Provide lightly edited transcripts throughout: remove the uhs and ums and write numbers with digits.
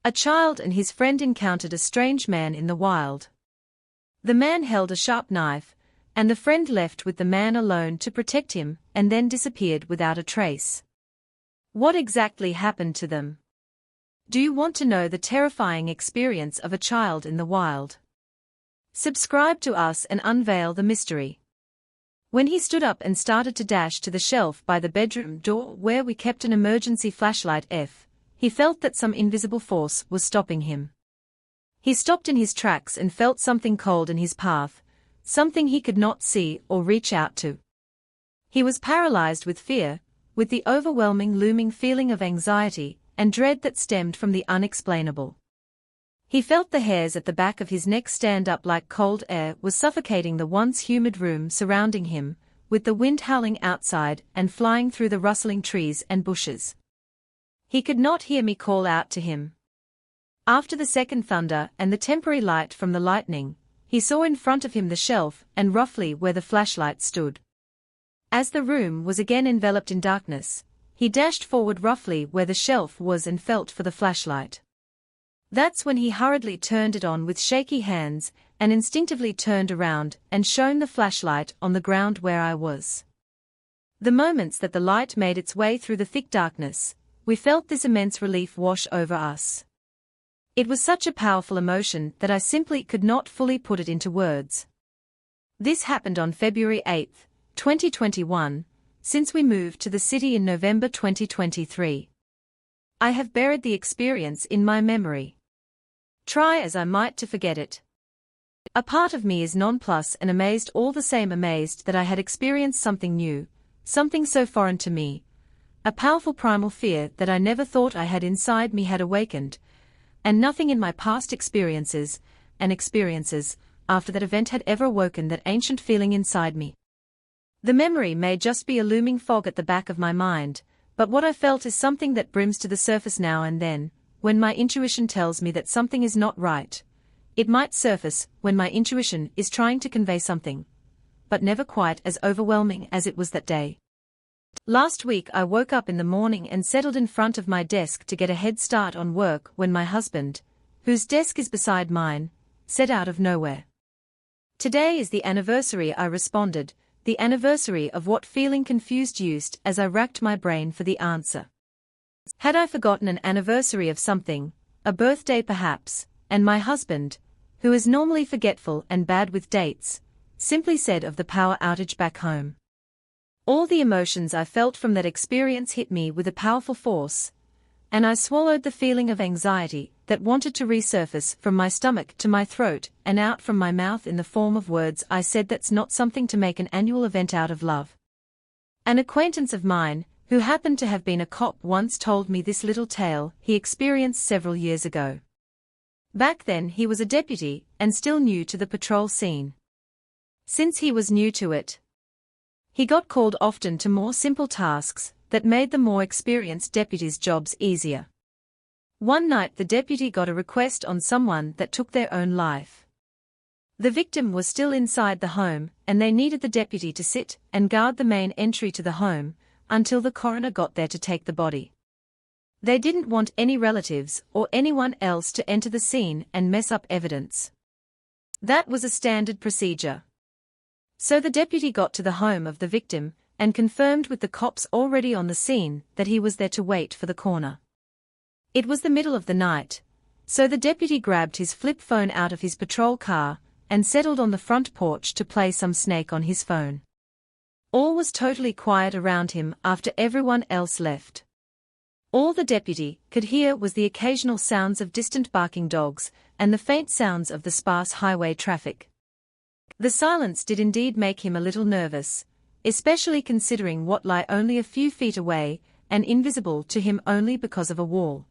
A child and his friend encountered a strange man in the wild. The man held a sharp knife, and the friend left with the man alone to protect him, and then disappeared without a trace. What exactly happened to them? Do you want to know the terrifying experience of a child in the wild? Subscribe to us and unveil the mystery. When he stood up and started to dash to the shelf by the bedroom door where we kept an emergency flashlight, he felt that some invisible force was stopping him. He stopped in his tracks and felt something cold in his path, something he could not see or reach out to. He was paralyzed with fear, with the overwhelming looming feeling of anxiety and dread that stemmed from the unexplainable. He felt the hairs at the back of his neck stand up like cold air was suffocating the once humid room surrounding him, with the wind howling outside and flying through the rustling trees and bushes. He could not hear me call out to him. After the second thunder and the temporary light from the lightning, he saw in front of him the shelf and roughly where the flashlight stood. As the room was again enveloped in darkness, he dashed forward roughly where the shelf was and felt for the flashlight. That's when he hurriedly turned it on with shaky hands and instinctively turned around and shone the flashlight on the ground where I was. The moments that the light made its way through the thick darkness, we felt this immense relief wash over us. It was such a powerful emotion that I simply could not fully put it into words. This happened on February 8, 2021, since we moved to the city in November 2023. I have buried the experience in my memory. Try as I might to forget it. A part of me is nonplussed and amazed, all the same amazed that I had experienced something new, something so foreign to me. A powerful primal fear that I never thought I had inside me had awakened, and nothing in my past experiences after that event had ever awoken that ancient feeling inside me. The memory may just be a looming fog at the back of my mind, but what I felt is something that brims to the surface now and then, when my intuition tells me that something is not right. It might surface when my intuition is trying to convey something, but never quite as overwhelming as it was that day. Last week I woke up in the morning and settled in front of my desk to get a head start on work when my husband, whose desk is beside mine, said out of nowhere, "Today is the anniversary." I responded, "The anniversary of what?" Feeling confused used as I racked my brain for the answer. Had I forgotten an anniversary of something, a birthday perhaps, and my husband, who is normally forgetful and bad with dates, simply said of the power outage back home. All the emotions I felt from that experience hit me with a powerful force, and I swallowed the feeling of anxiety that wanted to resurface from my stomach to my throat and out from my mouth in the form of words I said. That's not something to make an annual event out of, love. An acquaintance of mine, who happened to have been a cop, once told me this little tale he experienced several years ago. Back then he was a deputy and still new to the patrol scene. Since he was new to it, he got called often to more simple tasks that made the more experienced deputies' jobs easier. One night the deputy got a request on someone that took their own life. The victim was still inside the home, and they needed the deputy to sit and guard the main entry to the home until the coroner got there to take the body. They didn't want any relatives or anyone else to enter the scene and mess up evidence. That was a standard procedure. So the deputy got to the home of the victim and confirmed with the cops already on the scene that he was there to wait for the coroner. It was the middle of the night, so the deputy grabbed his flip phone out of his patrol car and settled on the front porch to play some Snake on his phone. All was totally quiet around him after everyone else left. All the deputy could hear was the occasional sounds of distant barking dogs and the faint sounds of the sparse highway traffic. The silence did indeed make him a little nervous, especially considering what lay only a few feet away and invisible to him only because of a wall.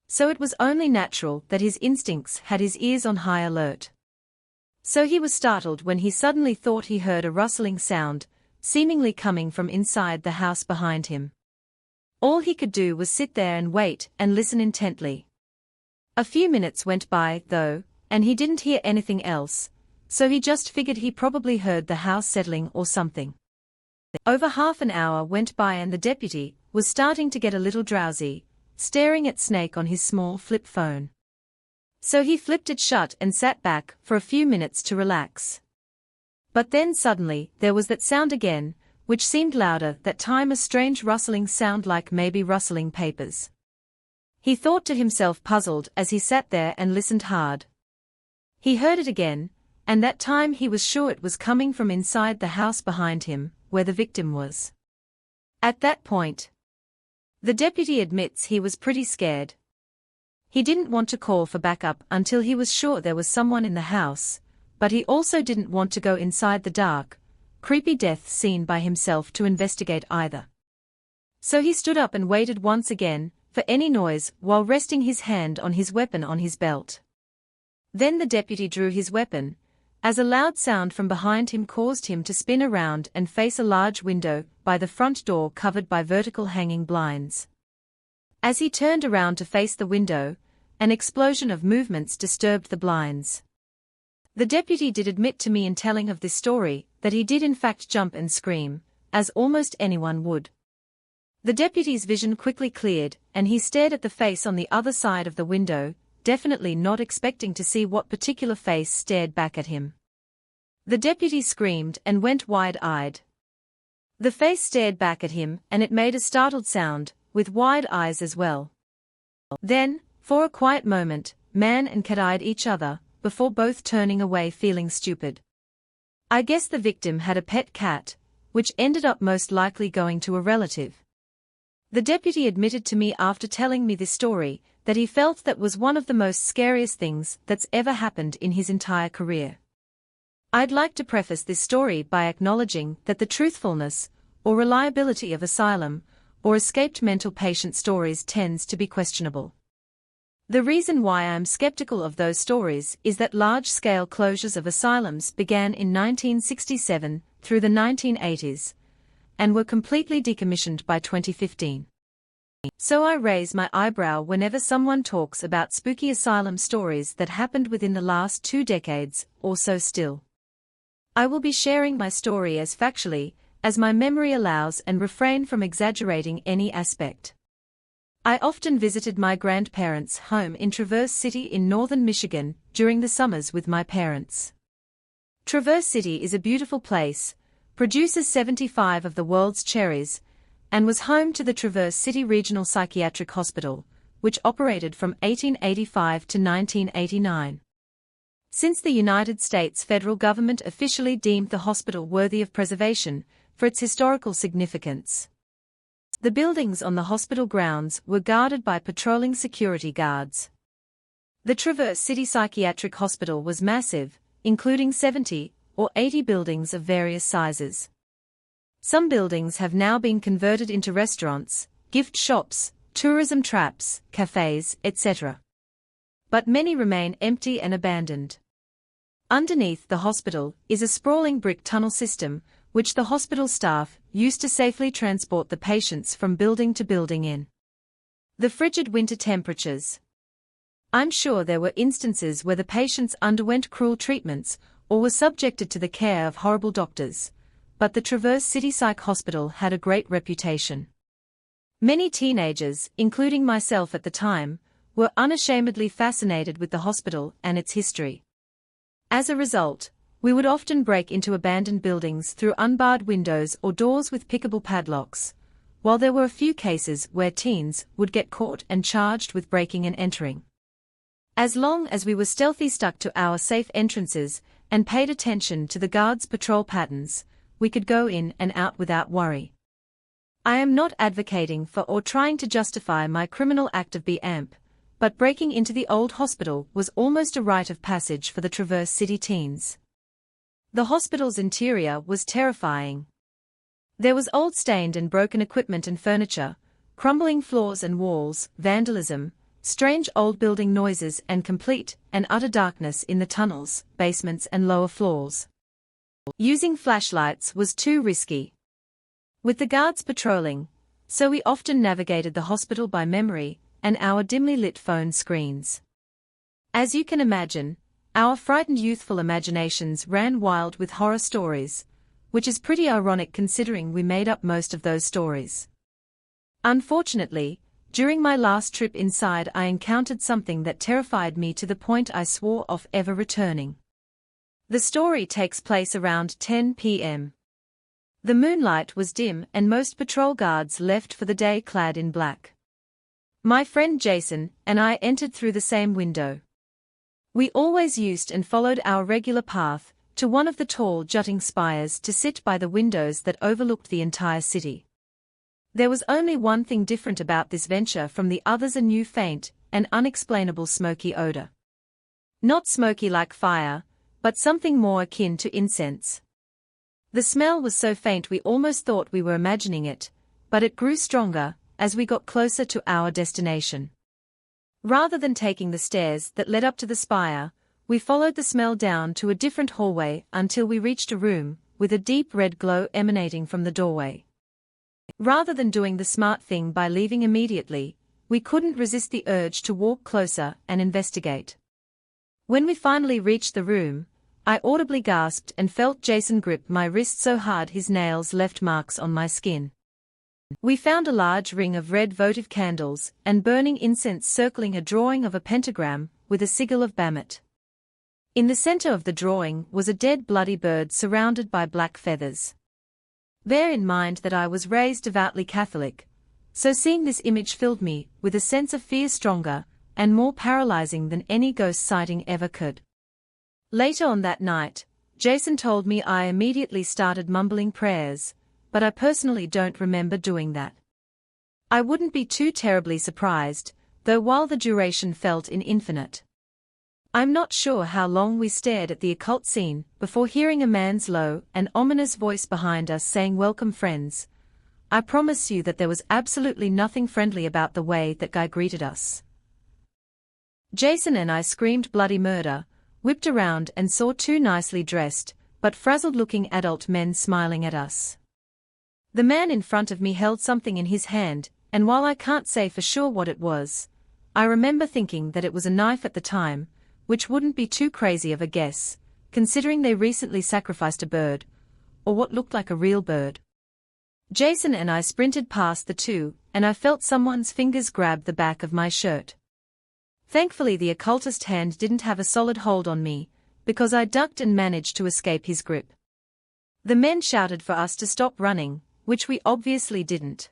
So it was only natural that his instincts had his ears on high alert. So he was startled when he suddenly thought he heard a rustling sound, seemingly coming from inside the house behind him. All he could do was sit there and wait and listen intently. A few minutes went by, though, and he didn't hear anything else, so he just figured he probably heard the house settling or something. Over half an hour went by and the deputy was starting to get a little drowsy, staring at Snake on his small flip phone. So he flipped it shut and sat back for a few minutes to relax. But then suddenly, there was that sound again, which seemed louder that time, a strange rustling sound like maybe rustling papers. He thought to himself, puzzled, as he sat there and listened hard. He heard it again, and that time he was sure it was coming from inside the house behind him, where the victim was. At that point, the deputy admits he was pretty scared. He didn't want to call for backup until he was sure there was someone in the house, but he also didn't want to go inside the dark, creepy death scene by himself to investigate either. So he stood up and waited once again for any noise while resting his hand on his weapon on his belt. Then the deputy drew his weapon, as a loud sound from behind him caused him to spin around and face a large window by the front door covered by vertical hanging blinds. As he turned around to face the window, an explosion of movements disturbed the blinds. The deputy did admit to me in telling of this story that he did in fact jump and scream, as almost anyone would. The deputy's vision quickly cleared, and he stared at the face on the other side of the window, definitely not expecting to see what particular face stared back at him. The deputy screamed and went wide-eyed. The face stared back at him, and it made a startled sound, with wide eyes as well. Then, for a quiet moment, man and cat eyed each other, before both turning away feeling stupid. I guess the victim had a pet cat, which ended up most likely going to a relative. The deputy admitted to me after telling me this story that he felt that was one of the most scariest things that's ever happened in his entire career. I'd like to preface this story by acknowledging that the truthfulness or reliability of asylum or escaped mental patient stories tends to be questionable. The reason why I am skeptical of those stories is that large-scale closures of asylums began in 1967 through the 1980s, and were completely decommissioned by 2015. So I raise my eyebrow whenever someone talks about spooky asylum stories that happened within the last 2 decades or so still. I will be sharing my story as factually as my memory allows and refrain from exaggerating any aspect. I often visited my grandparents' home in Traverse City in northern Michigan during the summers with my parents. Traverse City is a beautiful place, produces 75 of the world's cherries, and was home to the Traverse City Regional Psychiatric Hospital, which operated from 1885 to 1989. Since the United States federal government officially deemed the hospital worthy of preservation for its historical significance. The buildings on the hospital grounds were guarded by patrolling security guards. The Traverse City Psychiatric Hospital was massive, including 70 or 80 buildings of various sizes. Some buildings have now been converted into restaurants, gift shops, tourism traps, cafes, etc. But many remain empty and abandoned. Underneath the hospital is a sprawling brick tunnel system, which the hospital staff used to safely transport the patients from building to building in the frigid winter temperatures. I'm sure there were instances where the patients underwent cruel treatments or were subjected to the care of horrible doctors, but the Traverse City Psych Hospital had a great reputation. Many teenagers, including myself at the time, were unashamedly fascinated with the hospital and its history. As a result, we would often break into abandoned buildings through unbarred windows or doors with pickable padlocks, while there were a few cases where teens would get caught and charged with breaking and entering. As long as we were stealthy stuck to our safe entrances and paid attention to the guards' patrol patterns, we could go in and out without worry. I am not advocating for or trying to justify my criminal act of B.A.M.P., but breaking into the old hospital was almost a rite of passage for the Traverse City teens. The hospital's interior was terrifying. There was old stained and broken equipment and furniture, crumbling floors and walls, vandalism, strange old building noises and complete and utter darkness in the tunnels, basements and lower floors. Using flashlights was too risky. With the guards patrolling, so we often navigated the hospital by memory and our dimly lit phone screens. As you can imagine, our frightened youthful imaginations ran wild with horror stories, which is pretty ironic considering we made up most of those stories. Unfortunately, During my last trip inside, I encountered something that terrified me to the point I swore off ever returning. The story takes place around 10 p.m. The moonlight was dim and most patrol guards left for the day clad in black. My friend Jason and I entered through the same window. We always used and followed our regular path to one of the tall jutting spires to sit by the windows that overlooked the entire city. There was only one thing different about this venture from the others: a new faint and unexplainable smoky odor. Not smoky like fire, but something more akin to incense. The smell was so faint we almost thought we were imagining it, but it grew stronger as we got closer to our destination. Rather than taking the stairs that led up to the spire, we followed the smell down to a different hallway until we reached a room with a deep red glow emanating from the doorway. Rather than doing the smart thing by leaving immediately, we couldn't resist the urge to walk closer and investigate. When we finally reached the room, I audibly gasped and felt Jason grip my wrist so hard his nails left marks on my skin. We found a large ring of red votive candles and burning incense circling a drawing of a pentagram with a sigil of Bamut. In the center of the drawing was a dead bloody bird surrounded by black feathers. Bear in mind that I was raised devoutly Catholic, so seeing this image filled me with a sense of fear stronger and more paralyzing than any ghost sighting ever could. Later on that night, Jason told me I immediately started mumbling prayers, but I personally don't remember doing that. I wouldn't be too terribly surprised, though, while the duration felt infinite. I'm not sure how long we stared at the occult scene before hearing a man's low and ominous voice behind us saying, "Welcome, friends." I promise you that there was absolutely nothing friendly about the way that guy greeted us. Jason and I screamed bloody murder, whipped around and saw two nicely dressed, but frazzled-looking adult men smiling at us. The man in front of me held something in his hand, and while I can't say for sure what it was, I remember thinking that it was a knife at the time, which wouldn't be too crazy of a guess, considering they recently sacrificed a bird, or what looked like a real bird. Jason and I sprinted past the two, and I felt someone's fingers grab the back of my shirt. Thankfully the occultist hand didn't have a solid hold on me, because I ducked and managed to escape his grip. The men shouted for us to stop running, which we obviously didn't.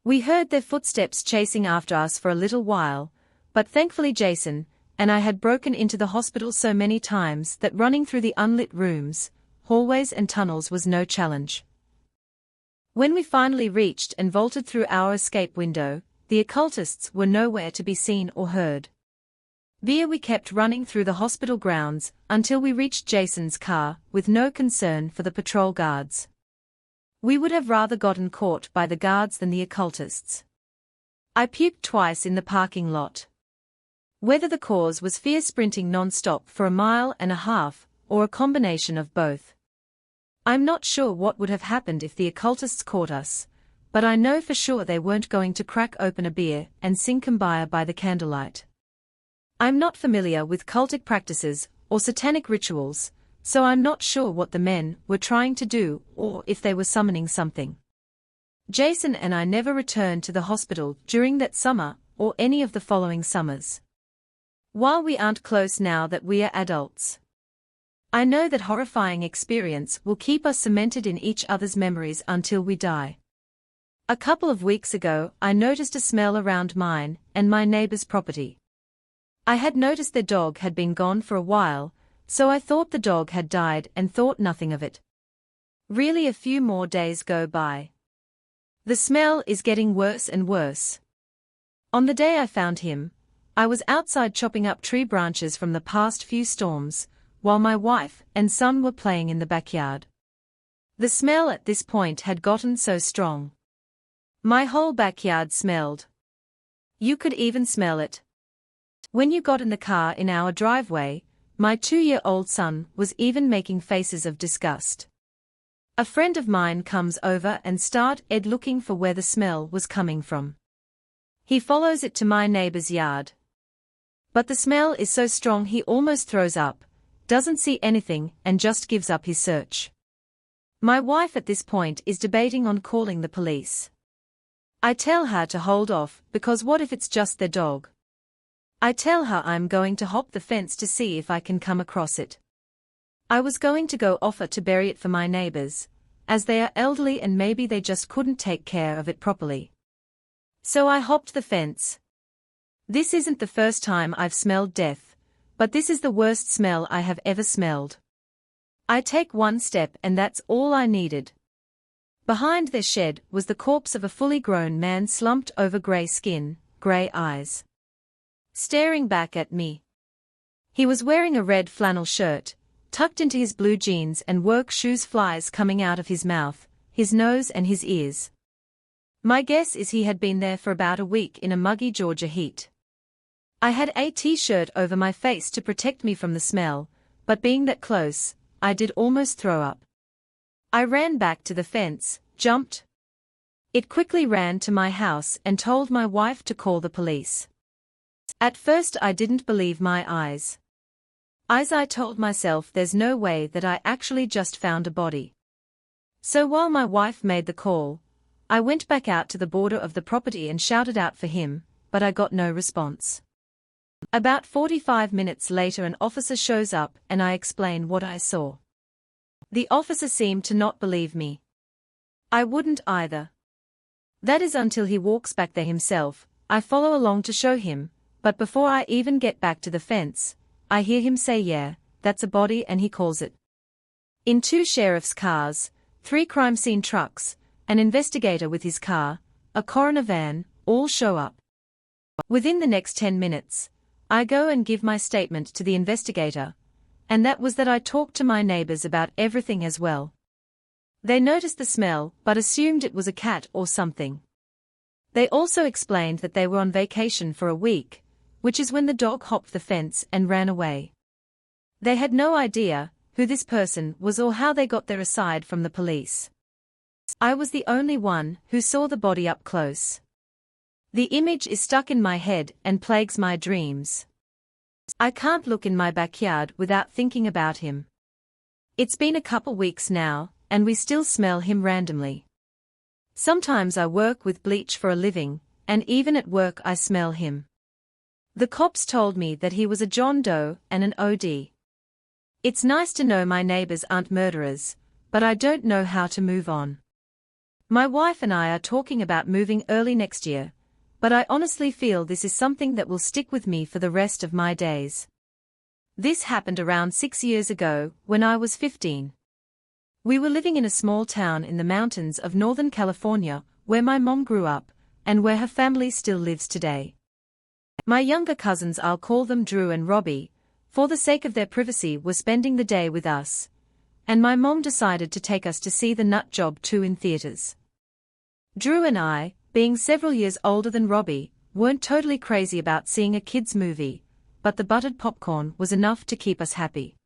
We heard their footsteps chasing after us for a little while, but thankfully Jason and I had broken into the hospital so many times that running through the unlit rooms, hallways and tunnels was no challenge. When we finally reached and vaulted through our escape window, the occultists were nowhere to be seen or heard. We kept running through the hospital grounds until we reached Jason's car with no concern for the patrol guards. We would have rather gotten caught by the guards than the occultists. I puked twice in the parking lot. Whether the cause was fear sprinting non-stop for 1.5 miles, or a combination of both. I'm not sure what would have happened if the occultists caught us, but I know for sure they weren't going to crack open a beer and sing Kumbaya by the candlelight. I'm not familiar with cultic practices or satanic rituals, so I'm not sure what the men were trying to do or if they were summoning something. Jason and I never returned to the hospital during that summer or any of the following summers. While we aren't close now that we are adults, I know that horrifying experience will keep us cemented in each other's memories until we die. A couple of weeks ago I noticed a smell around mine and my neighbor's property. I had noticed their dog had been gone for a while, so I thought the dog had died and thought nothing of it. Really, a few more days go by. The smell is getting worse and worse. On the day I found him, I was outside chopping up tree branches from the past few storms, while my wife and son were playing in the backyard. The smell at this point had gotten so strong. My whole backyard smelled. You could even smell it. When you got in the car in our driveway, my 2-year-old son was even making faces of disgust. A friend of mine comes over and started looking for where the smell was coming from. He follows it to my neighbor's yard. But the smell is so strong he almost throws up, doesn't see anything and just gives up his search. My wife at this point is debating on calling the police. I tell her to hold off, because what if it's just their dog? I tell her I'm going to hop the fence to see if I can come across it. I was going to go offer to bury it for my neighbors, as they are elderly and maybe they just couldn't take care of it properly. So I hopped the fence. This isn't the first time I've smelled death, but this is the worst smell I have ever smelled. I take one step and that's all I needed. Behind their shed was the corpse of a fully grown man slumped over grey skin, grey eyes, staring back at me. He was wearing a red flannel shirt, tucked into his blue jeans and work shoes, flies coming out of his mouth, his nose and his ears. My guess is he had been there for about a week in a muggy Georgia heat. I had a t-shirt over my face to protect me from the smell, but being that close, I did almost throw up. I ran back to the fence, jumped it, quickly ran to my house and told my wife to call the police. At first I didn't believe my eyes. I told myself there's no way that I actually just found a body. So while my wife made the call, I went back out to the border of the property and shouted out for him, but I got no response. About 45 minutes later an officer shows up and I explain what I saw. The officer seemed to not believe me. I wouldn't either. That is until he walks back there himself. I follow along to show him, but before I even get back to the fence, I hear him say, "Yeah, that's a body," and he calls it. In 2 sheriff's cars, 3 crime scene trucks, an investigator with his car, a coroner van, all show up. Within the next 10 minutes, I go and give my statement to the investigator, and that was that I talked to my neighbors about everything as well. They noticed the smell but assumed it was a cat or something. They also explained that they were on vacation for a week, which is when the dog hopped the fence and ran away. They had no idea who this person was or how they got there aside from the police. I was the only one who saw the body up close. The image is stuck in my head and plagues my dreams. I can't look in my backyard without thinking about him. It's been a couple weeks now, and we still smell him randomly. Sometimes I work with bleach for a living, and even at work I smell him. The cops told me that he was a John Doe and an OD. It's nice to know my neighbors aren't murderers, but I don't know how to move on. My wife and I are talking about moving early next year, but I honestly feel this is something that will stick with me for the rest of my days. This happened around 6 years ago, when I was 15. We were living in a small town in the mountains of Northern California, where my mom grew up, and where her family still lives today. My younger cousins, I'll call them Drew and Robbie, for the sake of their privacy, were spending the day with us, and my mom decided to take us to see The Nut Job 2 in theaters. Drew and I, being several years older than Robbie, weren't totally crazy about seeing a kids' movie, but the buttered popcorn was enough to keep us happy.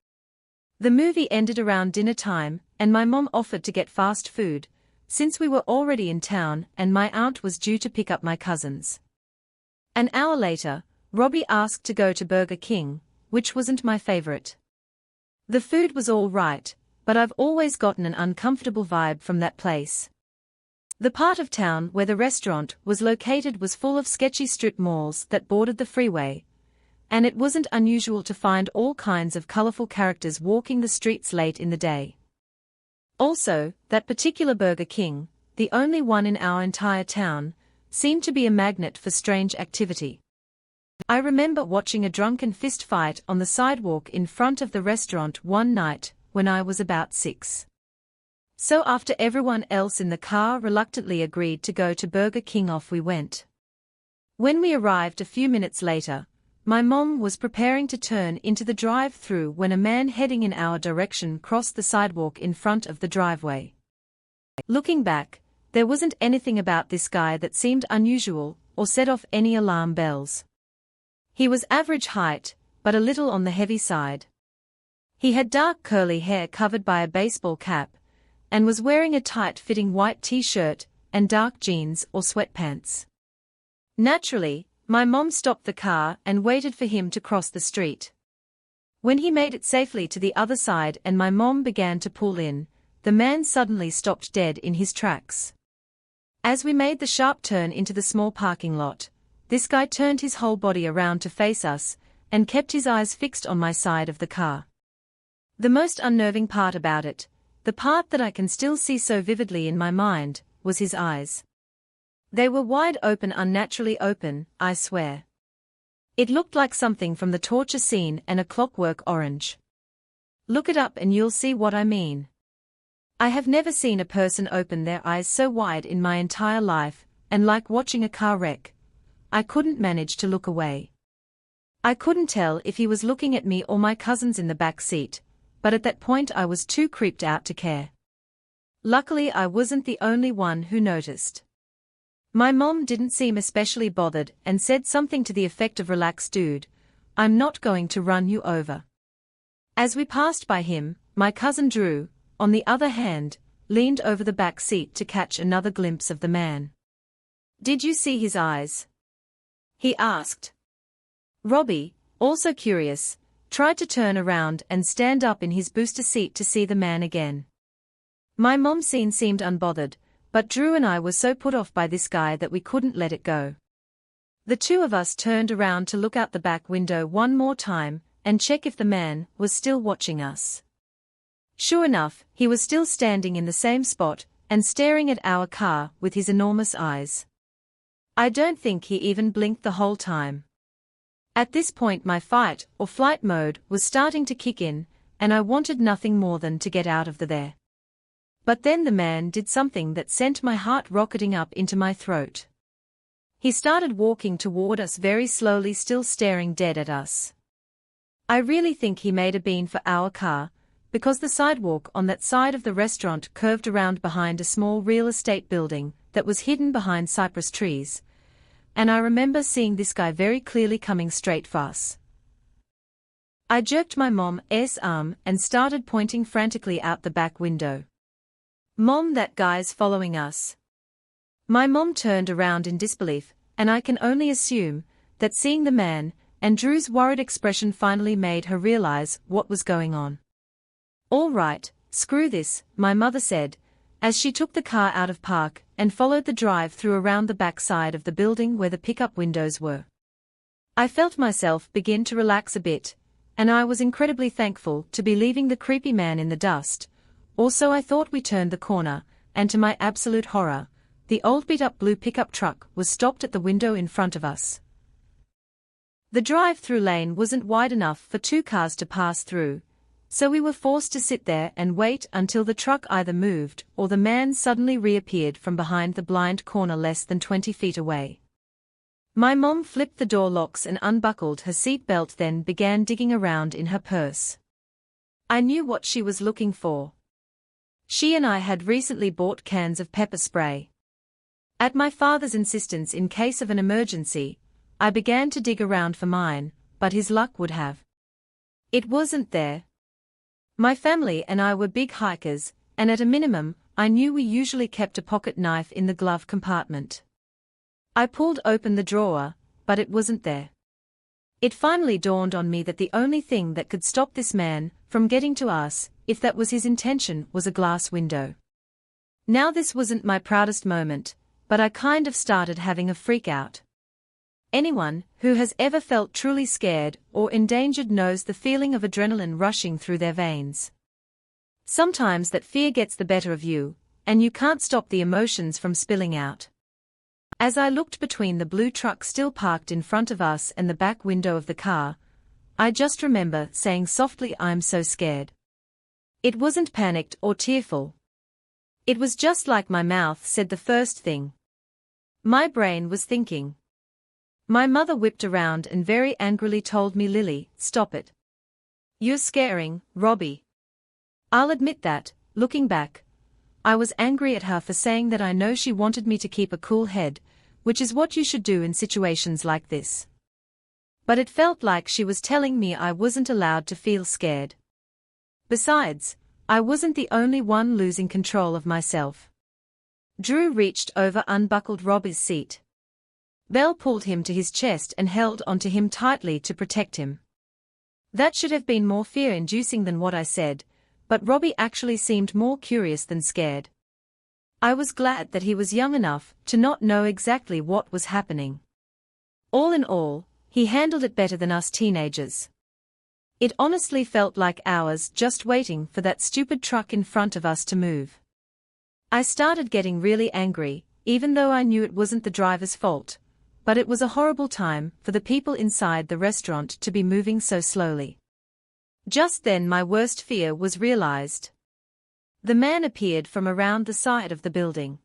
The movie ended around dinner time, and my mom offered to get fast food, since we were already in town and my aunt was due to pick up my cousins. An hour later, Robbie asked to go to Burger King, which wasn't my favorite. The food was all right, but I've always gotten an uncomfortable vibe from that place. The part of town where the restaurant was located was full of sketchy strip malls that bordered the freeway, and it wasn't unusual to find all kinds of colorful characters walking the streets late in the day. Also, that particular Burger King, the only one in our entire town, seemed to be a magnet for strange activity. I remember watching a drunken fist fight on the sidewalk in front of the restaurant one night when I was about 6. So after everyone else in the car reluctantly agreed to go to Burger King, off we went. When we arrived a few minutes later, my mom was preparing to turn into the drive-thru when a man heading in our direction crossed the sidewalk in front of the driveway. Looking back, there wasn't anything about this guy that seemed unusual or set off any alarm bells. He was average height, but a little on the heavy side. He had dark curly hair covered by a baseball cap, and was wearing a tight-fitting white t-shirt and dark jeans or sweatpants. Naturally, my mom stopped the car and waited for him to cross the street. When he made it safely to the other side and my mom began to pull in, the man suddenly stopped dead in his tracks. As we made the sharp turn into the small parking lot, this guy turned his whole body around to face us, and kept his eyes fixed on my side of the car. The most unnerving part about it, the part that I can still see so vividly in my mind, was his eyes. They were wide open, unnaturally open, I swear. It looked like something from the torture scene and A Clockwork Orange. Look it up and you'll see what I mean. I have never seen a person open their eyes so wide in my entire life, and like watching a car wreck, I couldn't manage to look away. I couldn't tell if he was looking at me or my cousins in the back seat, but at that point I was too creeped out to care. Luckily I wasn't the only one who noticed. My mom didn't seem especially bothered and said something to the effect of, "Relax, dude, I'm not going to run you over." As we passed by him, my cousin Drew, on the other hand, leaned over the back seat to catch another glimpse of the man. "Did you see his eyes?" he asked. Robbie, also curious, tried to turn around and stand up in his booster seat to see the man again. My mom seemed unbothered, but Drew and I were so put off by this guy that we couldn't let it go. The two of us turned around to look out the back window one more time and check if the man was still watching us. Sure enough, he was still standing in the same spot and staring at our car with his enormous eyes. I don't think he even blinked the whole time. At this point my fight or flight mode was starting to kick in, and I wanted nothing more than to get out of there. But then the man did something that sent my heart rocketing up into my throat. He started walking toward us very slowly, still staring dead at us. I really think he made a bean for our car, because the sidewalk on that side of the restaurant curved around behind a small real estate building that was hidden behind cypress trees, and I remember seeing this guy very clearly coming straight for us. I jerked my mom's arm and started pointing frantically out the back window. "Mom, that guy's following us." My mom turned around in disbelief, and I can only assume that seeing the man and Drew's worried expression finally made her realize what was going on. "All right, screw this," my mother said, as she took the car out of park and followed the drive-through around the back side of the building where the pickup windows were. I felt myself begin to relax a bit, and I was incredibly thankful to be leaving the creepy man in the dust. Also I thought we turned the corner, and to my absolute horror, the old beat-up blue pickup truck was stopped at the window in front of us. The drive-through lane wasn't wide enough for two cars to pass through, so we were forced to sit there and wait until the truck either moved or the man suddenly reappeared from behind the blind corner less than 20 feet away. My mom flipped the door locks and unbuckled her seatbelt, then began digging around in her purse. I knew what she was looking for. She and I had recently bought cans of pepper spray. At my father's insistence, in case of an emergency, I began to dig around for mine, but his luck would have it wasn't there. My family and I were big hikers, and at a minimum, I knew we usually kept a pocket knife in the glove compartment. I pulled open the drawer, but it wasn't there. It finally dawned on me that the only thing that could stop this man from getting to us, if that was his intention, was a glass window. Now this wasn't my proudest moment, but I kind of started having a freak out. Anyone who has ever felt truly scared or endangered knows the feeling of adrenaline rushing through their veins. Sometimes that fear gets the better of you, and you can't stop the emotions from spilling out. As I looked between the blue truck still parked in front of us and the back window of the car, I just remember saying softly, "I'm so scared." It wasn't panicked or tearful. It was just like my mouth said the first thing my brain was thinking. My mother whipped around and very angrily told me, "Lily, stop it. You're scaring Robbie." I'll admit that, looking back, I was angry at her for saying that. I know she wanted me to keep a cool head, which is what you should do in situations like this. But it felt like she was telling me I wasn't allowed to feel scared. Besides, I wasn't the only one losing control of myself. Drew reached over, unbuckled Robbie's seat. Belle pulled him to his chest and held onto him tightly to protect him. That should have been more fear-inducing than what I said, but Robbie actually seemed more curious than scared. I was glad that he was young enough to not know exactly what was happening. All in all, he handled it better than us teenagers. It honestly felt like hours just waiting for that stupid truck in front of us to move. I started getting really angry, even though I knew it wasn't the driver's fault, but it was a horrible time for the people inside the restaurant to be moving so slowly. Just then my worst fear was realized. The man appeared from around the side of the building.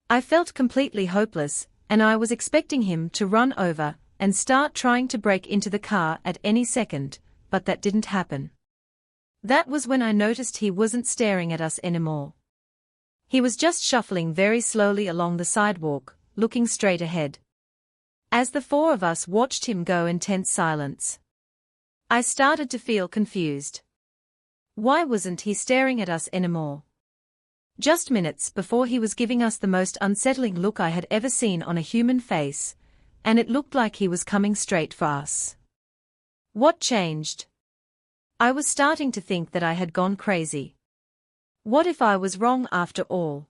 I felt completely hopeless, and I was expecting him to run over and start trying to break into the car at any second, but that didn't happen. That was when I noticed he wasn't staring at us anymore. He was just shuffling very slowly along the sidewalk, looking straight ahead. As the four of us watched him go in tense silence, I started to feel confused. Why wasn't he staring at us anymore? Just minutes before he was giving us the most unsettling look I had ever seen on a human face, and it looked like he was coming straight for us. What changed? I was starting to think that I had gone crazy. What if I was wrong after all?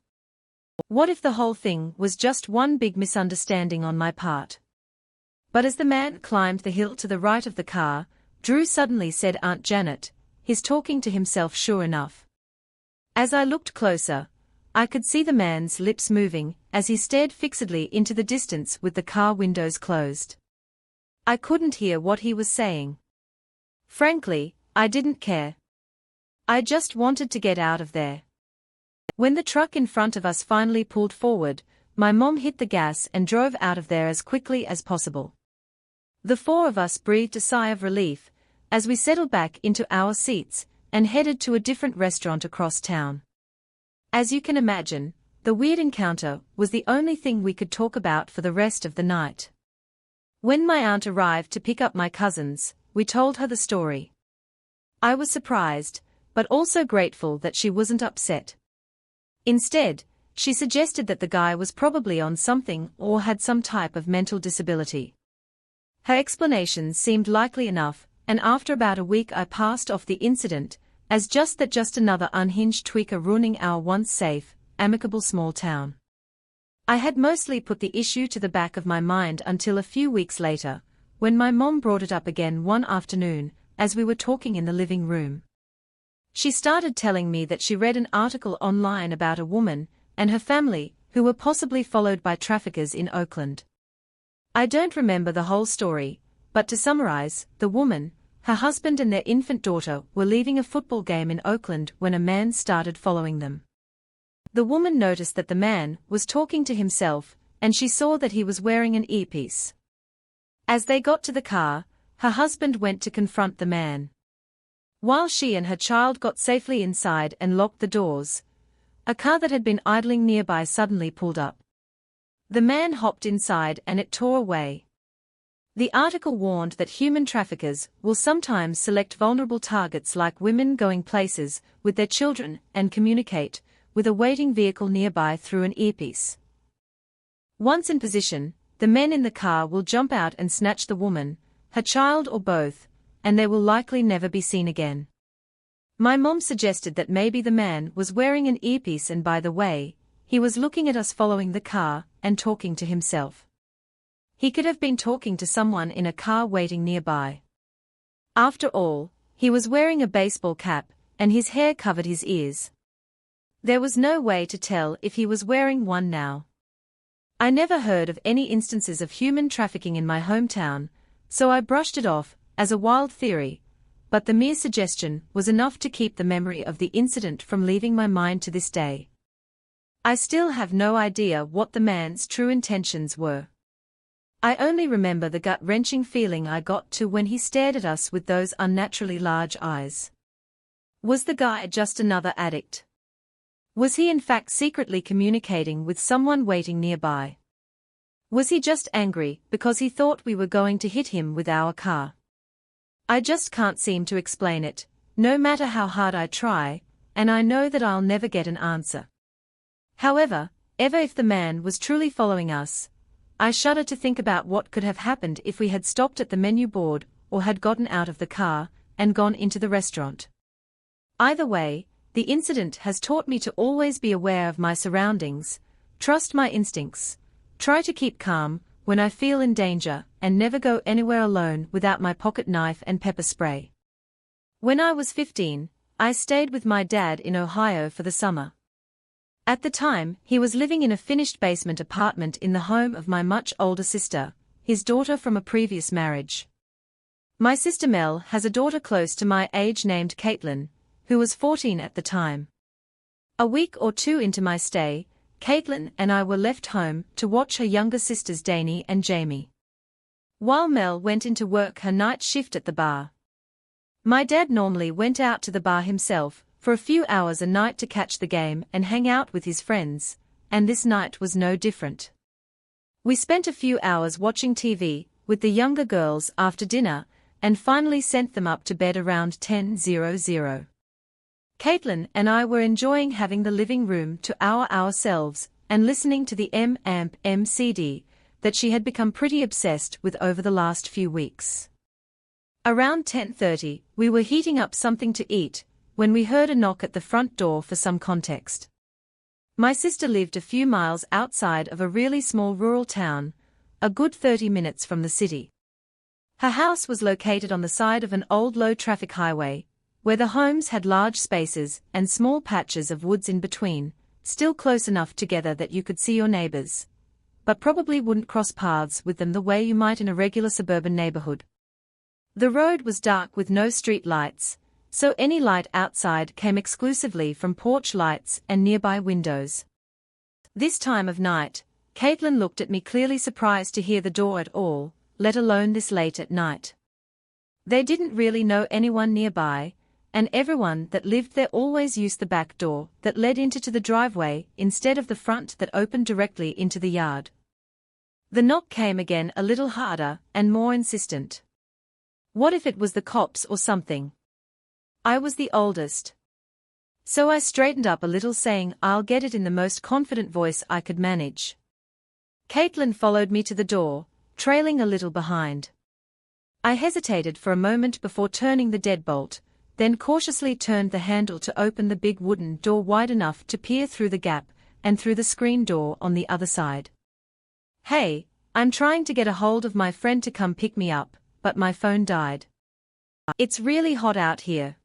What if the whole thing was just one big misunderstanding on my part? But as the man climbed the hill to the right of the car, Drew suddenly said, "Aunt Janet, he's talking to himself sure enough." As I looked closer, I could see the man's lips moving as he stared fixedly into the distance with the car windows closed. I couldn't hear what he was saying. Frankly, I didn't care. I just wanted to get out of there. When the truck in front of us finally pulled forward, my mom hit the gas and drove out of there as quickly as possible. The four of us breathed a sigh of relief as we settled back into our seats and headed to a different restaurant across town. As you can imagine, the weird encounter was the only thing we could talk about for the rest of the night. When my aunt arrived to pick up my cousins, we told her the story. I was surprised, but also grateful that she wasn't upset. Instead, she suggested that the guy was probably on something or had some type of mental disability. Her explanations seemed likely enough, and after about a week I passed off the incident as just another unhinged tweaker ruining our once safe, amicable small town. I had mostly put the issue to the back of my mind until a few weeks later, when my mom brought it up again one afternoon, as we were talking in the living room. She started telling me that she read an article online about a woman and her family who were possibly followed by traffickers in Oakland. I don't remember the whole story, but to summarize, the woman, her husband and their infant daughter were leaving a football game in Oakland when a man started following them. The woman noticed that the man was talking to himself, and she saw that he was wearing an earpiece. As they got to the car, her husband went to confront the man. While she and her child got safely inside and locked the doors, a car that had been idling nearby suddenly pulled up. The man hopped inside and it tore away. The article warned that human traffickers will sometimes select vulnerable targets like women going places with their children and communicate with a waiting vehicle nearby through an earpiece. Once in position, the men in the car will jump out and snatch the woman, her child or both, and they will likely never be seen again. My mom suggested that maybe the man was wearing an earpiece and by the way, he was looking at us following the car and talking to himself. He could have been talking to someone in a car waiting nearby. After all, he was wearing a baseball cap, and his hair covered his ears. There was no way to tell if he was wearing one now. I never heard of any instances of human trafficking in my hometown, so I brushed it off as a wild theory, but the mere suggestion was enough to keep the memory of the incident from leaving my mind to this day. I still have no idea what the man's true intentions were. I only remember the gut-wrenching feeling I got to when he stared at us with those unnaturally large eyes. Was the guy just another addict? Was he in fact secretly communicating with someone waiting nearby? Was he just angry because he thought we were going to hit him with our car? I just can't seem to explain it, no matter how hard I try, and I know that I'll never get an answer. However, if the man was truly following us, I shudder to think about what could have happened if we had stopped at the menu board or had gotten out of the car and gone into the restaurant. Either way, the incident has taught me to always be aware of my surroundings, trust my instincts, try to keep calm when I feel in danger, and never go anywhere alone without my pocket knife and pepper spray. When I was 15, I stayed with my dad in Ohio for the summer. At the time, he was living in a finished basement apartment in the home of my much older sister, his daughter from a previous marriage. My sister Mel has a daughter close to my age named Caitlin, who was 14 at the time. A week or two into my stay, Caitlin and I were left home to watch her younger sisters Dani and Jamie, while Mel went into work her night shift at the bar. My dad normally went out to the bar himself for a few hours a night to catch the game and hang out with his friends, and this night was no different. We spent a few hours watching TV with the younger girls after dinner and finally sent them up to bed around 10:00. Caitlin and I were enjoying having the living room to ourselves and listening to the M CD that she had become pretty obsessed with over the last few weeks. Around 10:30, we were heating up something to eat when we heard a knock at the front door. For some context, my sister lived a few miles outside of a really small rural town, a good 30 minutes from the city. Her house was located on the side of an old low-traffic highway, where the homes had large spaces and small patches of woods in between, still close enough together that you could see your neighbors, but probably wouldn't cross paths with them the way you might in a regular suburban neighborhood. The road was dark with no street lights, so any light outside came exclusively from porch lights and nearby windows. This time of night, Caitlin looked at me clearly surprised to hear the door at all, let alone this late at night. They didn't really know anyone nearby, and everyone that lived there always used the back door that led into the driveway instead of the front that opened directly into the yard. The knock came again, a little harder and more insistent. What if it was the cops or something? I was the oldest, so I straightened up a little, saying I'll get it in the most confident voice I could manage. Caitlin followed me to the door, trailing a little behind. I hesitated for a moment before turning the deadbolt, then cautiously turned the handle to open the big wooden door wide enough to peer through the gap and through the screen door on the other side. Hey, I'm trying to get a hold of my friend to come pick me up, but my phone died. It's really hot out here.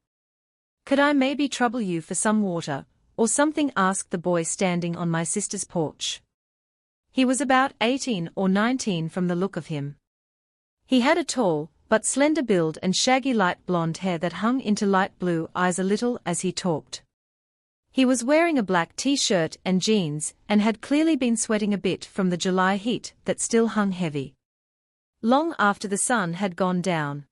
Could I maybe trouble you for some water, or something? Asked the boy standing on my sister's porch. He was about 18 or 19 from the look of him. He had a tall, but slender build and shaggy light blonde hair that hung into light blue eyes a little as he talked. He was wearing a black t-shirt and jeans and had clearly been sweating a bit from the July heat that still hung heavy long after the sun had gone down.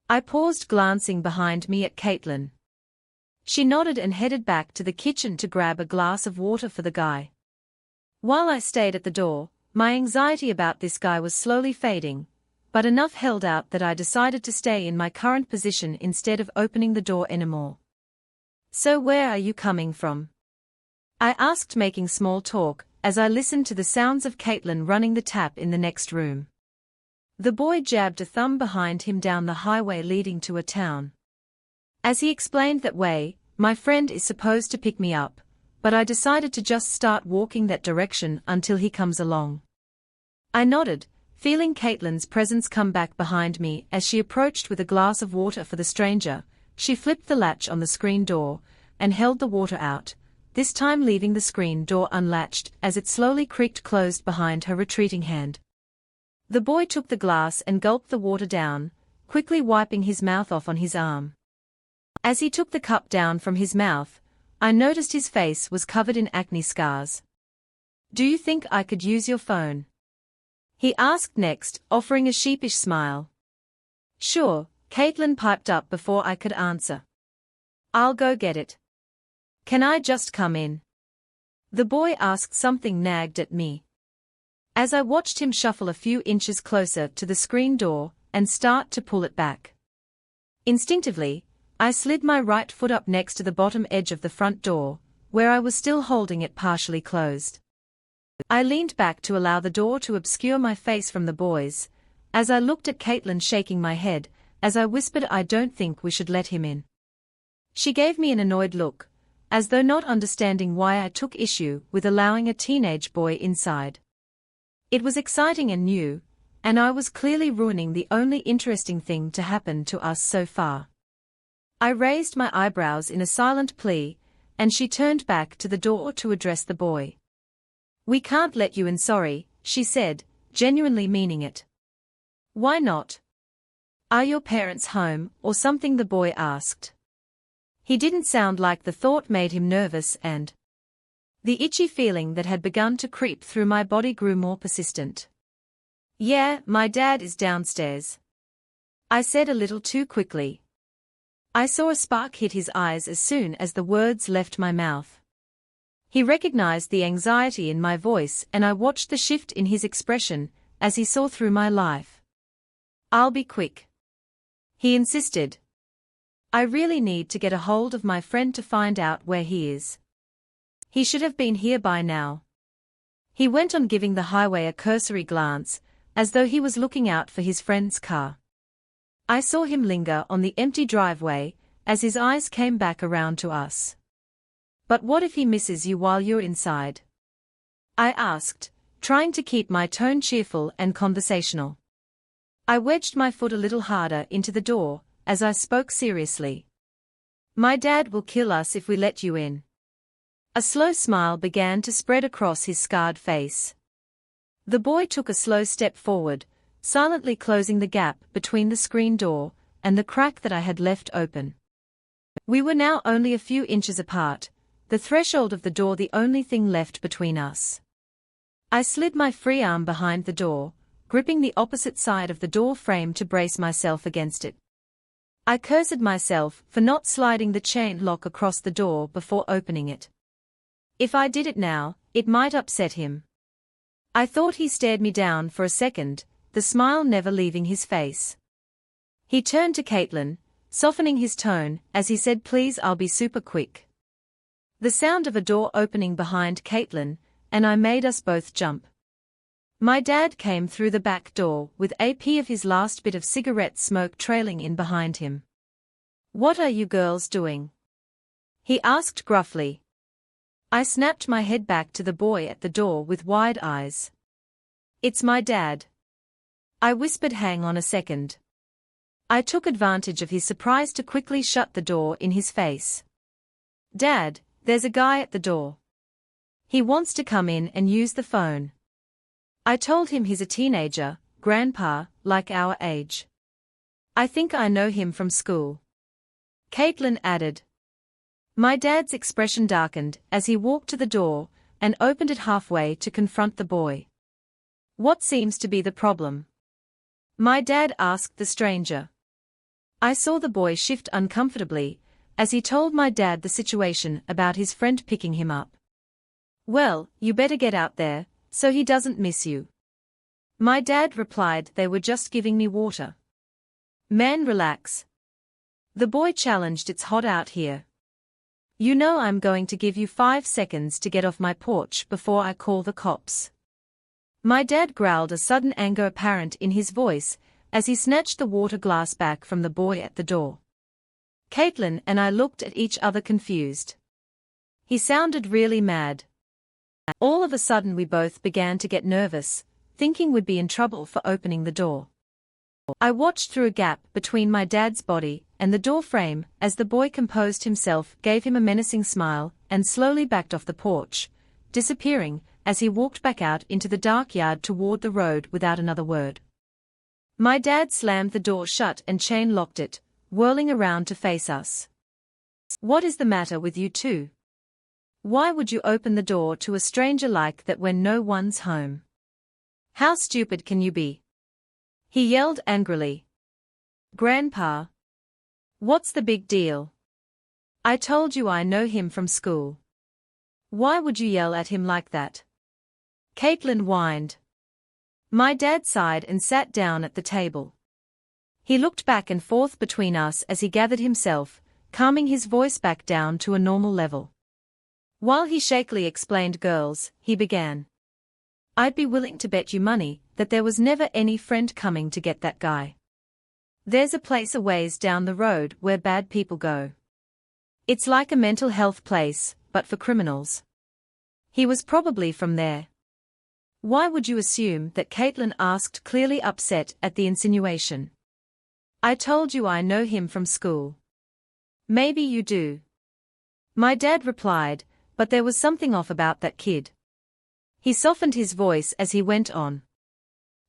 I paused, glancing behind me at Caitlin. She nodded and headed back to the kitchen to grab a glass of water for the guy. While I stayed at the door, my anxiety about this guy was slowly fading, but enough held out that I decided to stay in my current position instead of opening the door anymore. So where are you coming from? I asked, making small talk, as I listened to the sounds of Caitlin running the tap in the next room. The boy jabbed a thumb behind him down the highway leading to a town. As he explained that way, my friend is supposed to pick me up, but I decided to just start walking that direction until he comes along. I nodded, feeling Caitlin's presence come back behind me as she approached with a glass of water for the stranger. She flipped the latch on the screen door and held the water out, this time leaving the screen door unlatched as it slowly creaked closed behind her retreating hand. The boy took the glass and gulped the water down, quickly wiping his mouth off on his arm. As he took the cup down from his mouth, I noticed his face was covered in acne scars. "Do you think I could use your phone?" he asked next, offering a sheepish smile. "Sure," Caitlin piped up before I could answer. "I'll go get it." "Can I just come in?" the boy asked, something nagged at me. As I watched him shuffle a few inches closer to the screen door and start to pull it back. Instinctively, I slid my right foot up next to the bottom edge of the front door, where I was still holding it partially closed. I leaned back to allow the door to obscure my face from the boys, as I looked at Caitlin, shaking my head, as I whispered, "I don't think we should let him in." She gave me an annoyed look, as though not understanding why I took issue with allowing a teenage boy inside. It was exciting and new, and I was clearly ruining the only interesting thing to happen to us so far. I raised my eyebrows in a silent plea, and she turned back to the door to address the boy. "We can't let you in, sorry," she said, genuinely meaning it. "Why not? Are your parents home, or something?" the boy asked. He didn't sound like the thought made him nervous, and the itchy feeling that had begun to creep through my body grew more persistent. "Yeah, my dad is downstairs," I said a little too quickly. I saw a spark hit his eyes as soon as the words left my mouth. He recognized the anxiety in my voice, and I watched the shift in his expression as he saw through my life. "I'll be quick," he insisted. "I really need to get a hold of my friend to find out where he is. He should have been here by now." He went on, giving the highway a cursory glance, as though he was looking out for his friend's car. I saw him linger on the empty driveway as his eyes came back around to us. "But what if he misses you while you're inside?" I asked, trying to keep my tone cheerful and conversational. I wedged my foot a little harder into the door as I spoke seriously. "My dad will kill us if we let you in." A slow smile began to spread across his scarred face. The boy took a slow step forward, silently closing the gap between the screen door and the crack that I had left open. We were now only a few inches apart, the threshold of the door the only thing left between us. I slid my free arm behind the door, gripping the opposite side of the door frame to brace myself against it. I cursed myself for not sliding the chain lock across the door before opening it. If I did it now, it might upset him. I thought he stared me down for a second, the smile never leaving his face. He turned to Caitlin, softening his tone as he said, "Please, I'll be super quick." The sound of a door opening behind Caitlin and I made us both jump. My dad came through the back door with a p of his last bit of cigarette smoke trailing in behind him. "What are you girls doing?" he asked gruffly. I snapped my head back to the boy at the door with wide eyes. "It's my dad," I whispered. "Hang on a second." I took advantage of his surprise to quickly shut the door in his face. "Dad, there's a guy at the door. He wants to come in and use the phone." I told him he's a teenager, grandpa, like our age. "I think I know him from school," Caitlin added. My dad's expression darkened as he walked to the door and opened it halfway to confront the boy. "What seems to be the problem?" my dad asked the stranger. I saw the boy shift uncomfortably as he told my dad the situation about his friend picking him up. "Well, you better get out there, so he doesn't miss you," my dad replied. "They were just giving me water." "Man, relax," the boy challenged. "It's hot out here. You know I'm going to give you 5 seconds to get off my porch before I call the cops." My dad growled, a sudden anger apparent in his voice as he snatched the water glass back from the boy at the door. Caitlin and I looked at each other confused. He sounded really mad. All of a sudden we both began to get nervous, thinking we'd be in trouble for opening the door. I watched through a gap between my dad's body and the door frame as the boy composed himself, gave him a menacing smile, and slowly backed off the porch, disappearing as he walked back out into the dark yard toward the road without another word. My dad slammed the door shut and chain-locked it, whirling around to face us. "What is the matter with you two? Why would you open the door to a stranger like that when no one's home? How stupid can you be?" he yelled angrily. "Grandpa, what's the big deal? I told you I know him from school. Why would you yell at him like that?" Caitlin whined. My dad sighed and sat down at the table. He looked back and forth between us as he gathered himself, calming his voice back down to a normal level. While he shakily explained, "Girls," he began, "I'd be willing to bet you money that there was never any friend coming to get that guy. There's a place a ways down the road where bad people go. It's like a mental health place, but for criminals. He was probably from there. Why would you assume that? Caitlin asked, clearly upset at the insinuation. I told you I know him from school. Maybe you do. My dad replied, but there was something off about that kid. He softened his voice as he went on.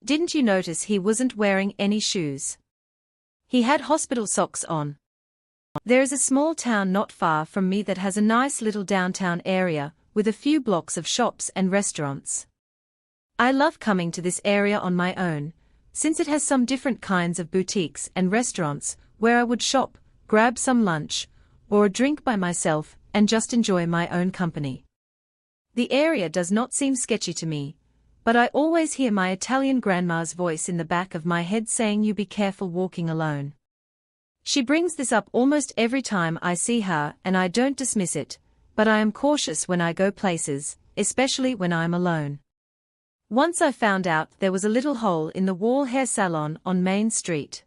Didn't you notice he wasn't wearing any shoes? He had hospital socks on. There is a small town not far from me that has a nice little downtown area, with a few blocks of shops and restaurants. I love coming to this area on my own, since it has some different kinds of boutiques and restaurants, where I would shop, grab some lunch, or a drink by myself, and just enjoy my own company. The area does not seem sketchy to me, but I always hear my Italian grandma's voice in the back of my head saying you be careful walking alone. She brings this up almost every time I see her, and I don't dismiss it, but I am cautious when I go places, especially when I'm alone. Once I found out there was a little hole-in-the-wall hair salon on Main Street.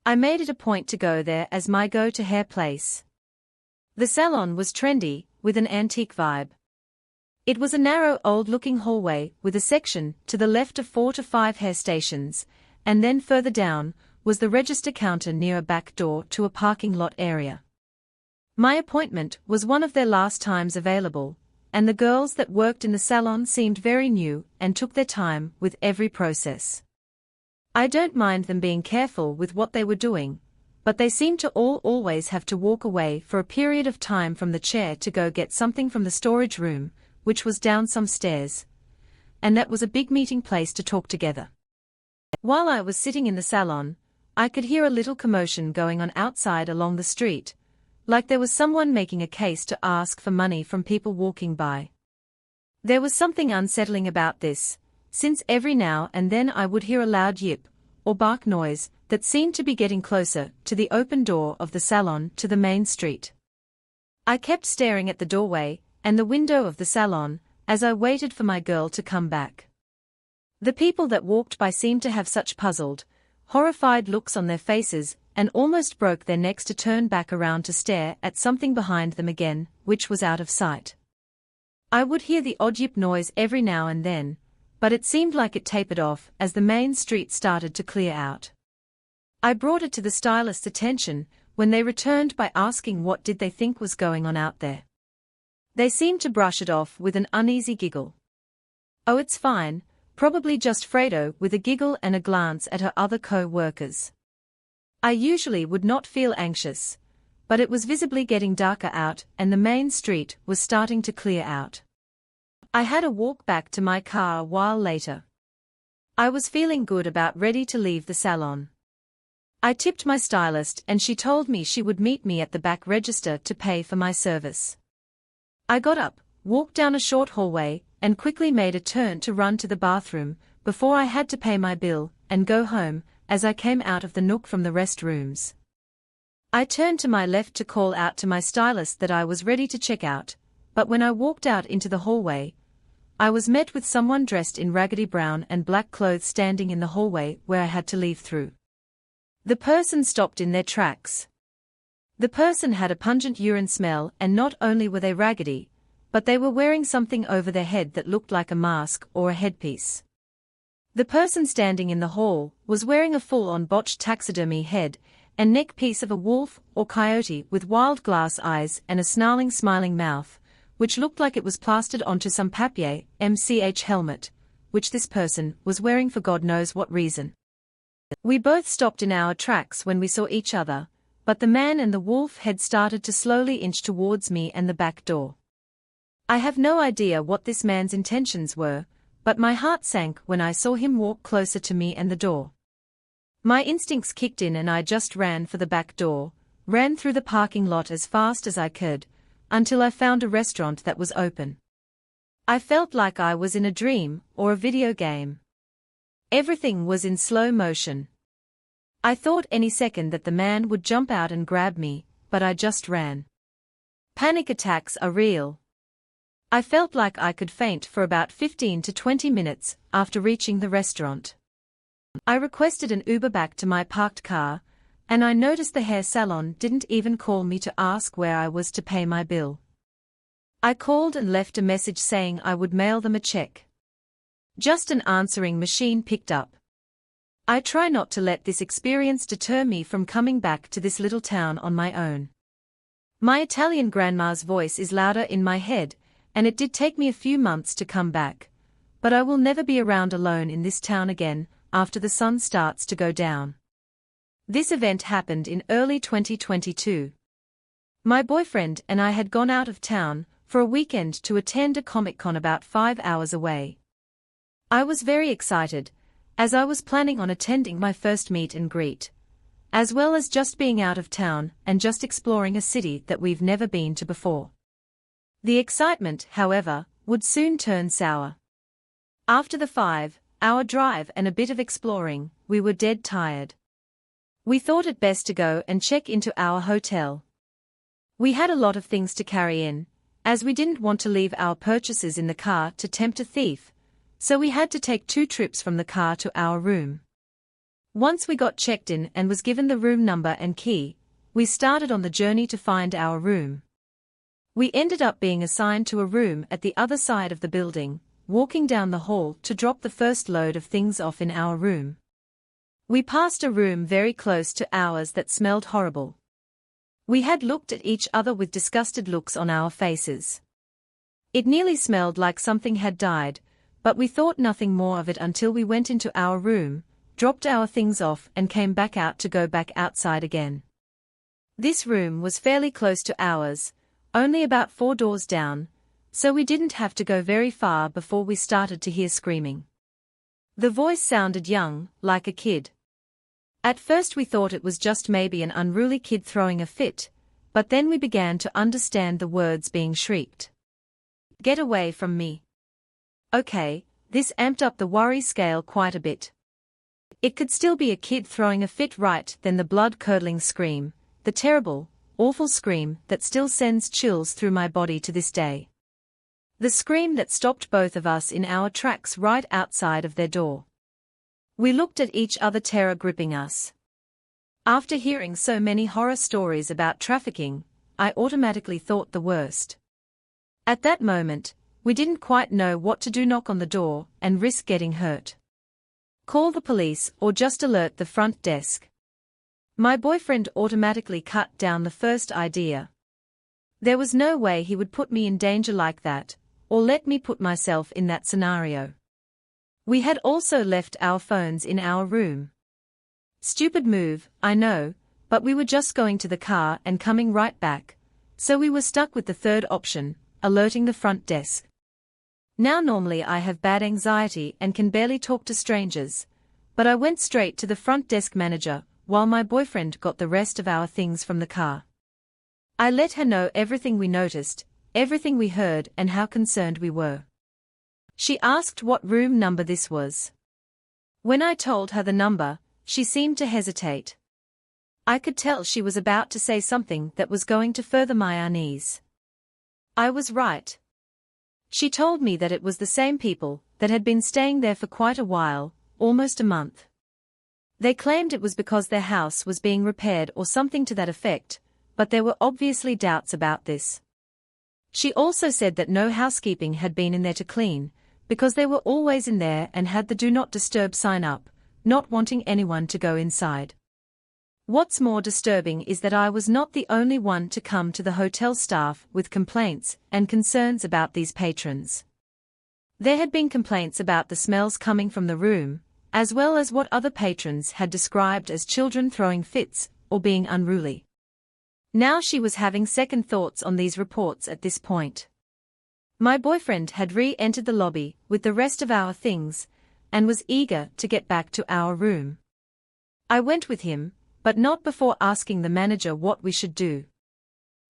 I made it a point to go there as my go-to hair place. The salon was trendy, with an antique vibe. It was a narrow, old-looking hallway with a section to the left of 4 to 5 hair stations, and then further down was the register counter near a back door to a parking lot area. My appointment was one of their last times available, and the girls that worked in the salon seemed very new and took their time with every process. I don't mind them being careful with what they were doing, but they seemed to always have to walk away for a period of time from the chair to go get something from the storage room, which was down some stairs, and that was a big meeting place to talk together. While I was sitting in the salon, I could hear a little commotion going on outside along the street, like there was someone making a case to ask for money from people walking by. There was something unsettling about this, since every now and then I would hear a loud yip, or bark noise, that seemed to be getting closer to the open door of the salon to the main street. I kept staring at the doorway and the window of the salon as I waited for my girl to come back. The people that walked by seemed to have such puzzled, horrified looks on their faces, and almost broke their necks to turn back around to stare at something behind them again, which was out of sight. I would hear the odd yip noise every now and then, but it seemed like it tapered off as the main street started to clear out. I brought it to the stylist's attention when they returned by asking what did they think was going on out there. They seemed to brush it off with an uneasy giggle. Oh, it's fine, probably just Fredo, with a giggle and a glance at her other co-workers. I usually would not feel anxious, but it was visibly getting darker out and the main street was starting to clear out. I had a walk back to my car a while later. I was feeling good, about ready to leave the salon. I tipped my stylist and she told me she would meet me at the back register to pay for my service. I got up, walked down a short hallway, and quickly made a turn to run to the bathroom, before I had to pay my bill and go home, as I came out of the nook from the restrooms. I turned to my left to call out to my stylist that I was ready to check out, but when I walked out into the hallway, I was met with someone dressed in raggedy brown and black clothes standing in the hallway where I had to leave through. The person stopped in their tracks. The person had a pungent urine smell, and not only were they raggedy, but they were wearing something over their head that looked like a mask or a headpiece. The person standing in the hall was wearing a full-on botched taxidermy head and neck piece of a wolf or coyote with wild glass eyes and a snarling, smiling mouth, which looked like it was plastered onto some papier-mâché helmet, which this person was wearing for God knows what reason. We both stopped in our tracks when we saw each other, but the man and the wolf had started to slowly inch towards me and the back door. I have no idea what this man's intentions were, but my heart sank when I saw him walk closer to me and the door. My instincts kicked in and I just ran for the back door, ran through the parking lot as fast as I could, until I found a restaurant that was open. I felt like I was in a dream or a video game. Everything was in slow motion. I thought any second that the man would jump out and grab me, but I just ran. Panic attacks are real. I felt like I could faint for about 15 to 20 minutes after reaching the restaurant. I requested an Uber back to my parked car, And I noticed the hair salon didn't even call me to ask where I was to pay my bill. I called and left a message saying I would mail them a check. Just an answering machine picked up. I try not to let this experience deter me from coming back to this little town on my own. My Italian grandma's voice is louder in my head, and it did take me a few months to come back. But I will never be around alone in this town again, after the sun starts to go down. This event happened in early 2022. My boyfriend and I had gone out of town for a weekend to attend a Comic-Con about 5 hours away. I was very excited, as I was planning on attending my first meet and greet, as well as just being out of town and just exploring a city that we've never been to before. The excitement, however, would soon turn sour. After the 5-hour drive and a bit of exploring, we were dead tired. We thought it best to go and check into our hotel. We had a lot of things to carry in, as we didn't want to leave our purchases in the car to tempt a thief, so we had to take 2 trips from the car to our room. Once we got checked in and was given the room number and key, we started on the journey to find our room. We ended up being assigned to a room at the other side of the building, walking down the hall to drop the first load of things off in our room. We passed a room very close to ours that smelled horrible. We had looked at each other with disgusted looks on our faces. It nearly smelled like something had died, but we thought nothing more of it until we went into our room, dropped our things off and came back out to go back outside again. This room was fairly close to ours, only about 4 doors down, so we didn't have to go very far before we started to hear screaming. The voice sounded young, like a kid. At first we thought it was just maybe an unruly kid throwing a fit, but then we began to understand the words being shrieked. "Get away from me." Okay, this amped up the worry scale quite a bit. It could still be a kid throwing a fit, right then the blood-curdling scream, the terrible, awful scream that still sends chills through my body to this day. The scream that stopped both of us in our tracks right outside of their door. We looked at each other, terror gripping us. After hearing so many horror stories about trafficking, I automatically thought the worst. At that moment, we didn't quite know what to do: knock on the door and risk getting hurt, call the police, or just alert the front desk. My boyfriend automatically cut down the first idea. There was no way he would put me in danger like that, or let me put myself in that scenario. We had also left our phones in our room. Stupid move, I know, but we were just going to the car and coming right back, so we were stuck with the third option, alerting the front desk. Now normally I have bad anxiety and can barely talk to strangers, but I went straight to the front desk manager, while my boyfriend got the rest of our things from the car. I let her know everything we noticed, everything we heard, and how concerned we were. She asked what room number this was. When I told her the number, she seemed to hesitate. I could tell she was about to say something that was going to further my unease. I was right. She told me that it was the same people that had been staying there for quite a while, almost a month. They claimed it was because their house was being repaired or something to that effect, but there were obviously doubts about this. She also said that no housekeeping had been in there to clean, because they were always in there and had the "Do Not Disturb" sign up, not wanting anyone to go inside. What's more disturbing is that I was not the only one to come to the hotel staff with complaints and concerns about these patrons. There had been complaints about the smells coming from the room, as well as what other patrons had described as children throwing fits or being unruly. Now she was having second thoughts on these reports at this point. My boyfriend had re-entered the lobby with the rest of our things, and was eager to get back to our room. I went with him, but not before asking the manager what we should do.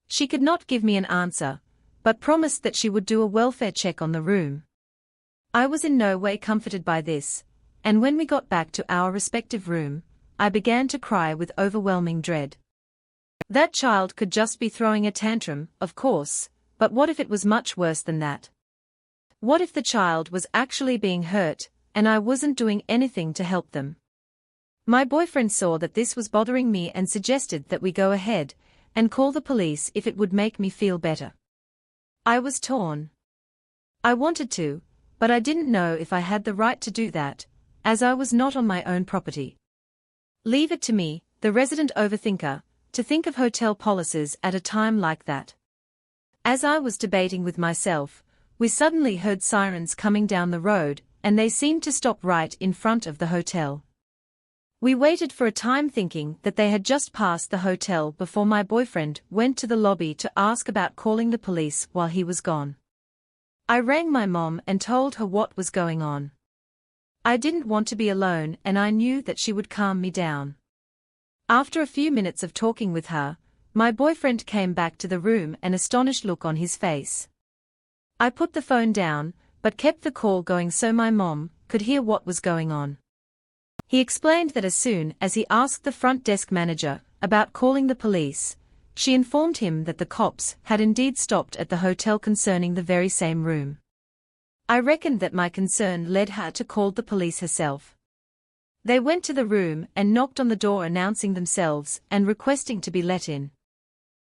She could not give me an answer, but promised that she would do a welfare check on the room. I was in no way comforted by this, and when we got back to our respective room, I began to cry with overwhelming dread. That child could just be throwing a tantrum, of course, but what if it was much worse than that? What if the child was actually being hurt, and I wasn't doing anything to help them? My boyfriend saw that this was bothering me and suggested that we go ahead and call the police if it would make me feel better. I was torn. I wanted to, but I didn't know if I had the right to do that, as I was not on my own property. Leave it to me, the resident overthinker, to think of hotel policies at a time like that. As I was debating with myself, we suddenly heard sirens coming down the road, and they seemed to stop right in front of the hotel. We waited for a time thinking that they had just passed the hotel before my boyfriend went to the lobby to ask about calling the police while he was gone. I rang my mom and told her what was going on. I didn't want to be alone and I knew that she would calm me down. After a few minutes of talking with her, my boyfriend came back to the room, an astonished look on his face. I put the phone down, but kept the call going so my mom could hear what was going on. He explained that as soon as he asked the front desk manager about calling the police, she informed him that the cops had indeed stopped at the hotel concerning the very same room. I reckoned that my concern led her to call the police herself. They went to the room and knocked on the door announcing themselves and requesting to be let in.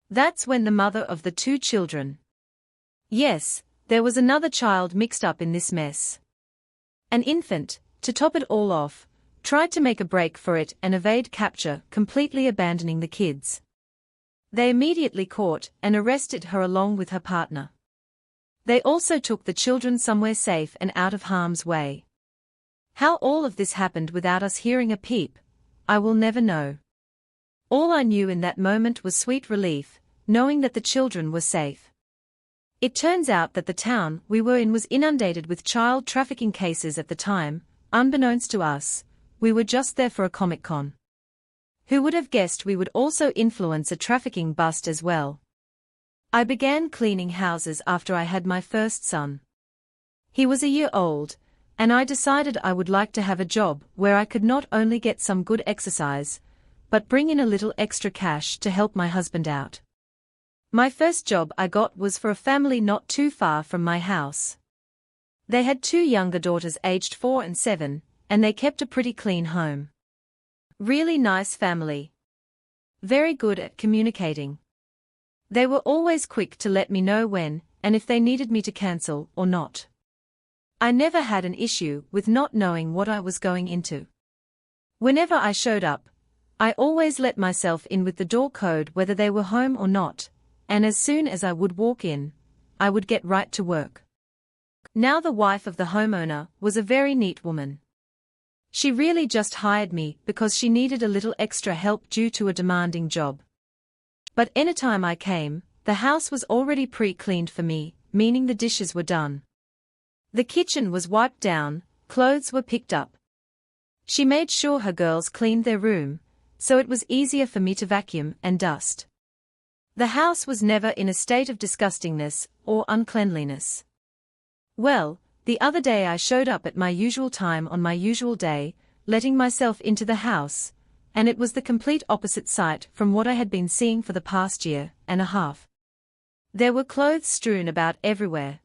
That's when the mother of the two children. Yes, there was another child mixed up in this mess. An infant, to top it all off, tried to make a break for it and evade capture, completely abandoning the kids. They immediately caught and arrested her along with her partner. They also took the children somewhere safe and out of harm's way. How all of this happened without us hearing a peep, I will never know. All I knew in that moment was sweet relief, knowing that the children were safe. It turns out that the town we were in was inundated with child trafficking cases at the time. Unbeknownst to us, we were just there for a Comic-Con. Who would have guessed we would also influence a trafficking bust as well? I began cleaning houses after I had my first son. He was a year old, and I decided I would like to have a job where I could not only get some good exercise, but bring in a little extra cash to help my husband out. My first job I got was for a family not too far from my house. They had two younger daughters aged 4 and 7, and they kept a pretty clean home. Really nice family. Very good at communicating. They were always quick to let me know when and if they needed me to cancel or not. I never had an issue with not knowing what I was going into. Whenever I showed up, I always let myself in with the door code whether they were home or not, and as soon as I would walk in, I would get right to work. Now the wife of the homeowner was a very neat woman. She really just hired me because she needed a little extra help due to a demanding job. But anytime I came, the house was already pre-cleaned for me, meaning the dishes were done. The kitchen was wiped down, clothes were picked up. She made sure her girls cleaned their room, so it was easier for me to vacuum and dust. The house was never in a state of disgustingness or uncleanliness. Well, the other day I showed up at my usual time on my usual day, letting myself into the house, and it was the complete opposite sight from what I had been seeing for the past year and a half. There were clothes strewn about everywhere.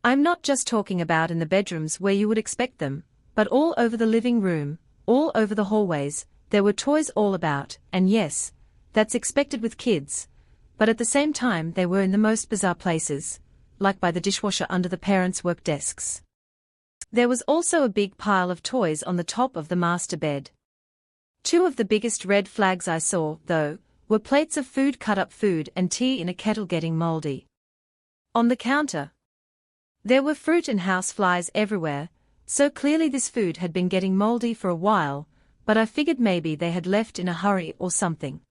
I'm not just talking about in the bedrooms where you would expect them, but all over the living room, all over the hallways, there were toys all about, and yes, that's expected with kids, but at the same time they were in the most bizarre places, like by the dishwasher under the parents' work desks. There was also a big pile of toys on the top of the master bed. Two of the biggest red flags I saw, though, were plates of food, cut up food and tea in a kettle getting moldy. On the counter, there were fruit and house flies everywhere, so clearly this food had been getting moldy for a while, but I figured maybe they had left in a hurry or something.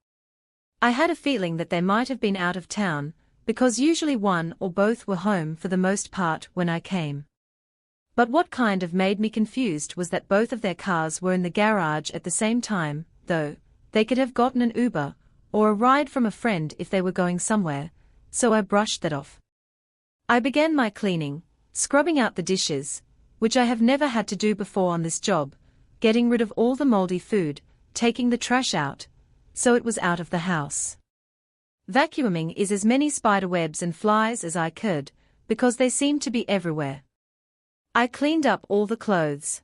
I had a feeling that they might have been out of town, because usually one or both were home for the most part when I came. But what kind of made me confused was that both of their cars were in the garage at the same time, though they could have gotten an Uber or a ride from a friend if they were going somewhere, so I brushed that off. I began my cleaning, scrubbing out the dishes, which I have never had to do before on this job, getting rid of all the moldy food, taking the trash out, so it was out of the house. Vacuuming is as many spiderwebs and flies as I could, because they seemed to be everywhere. I cleaned up all the clothes.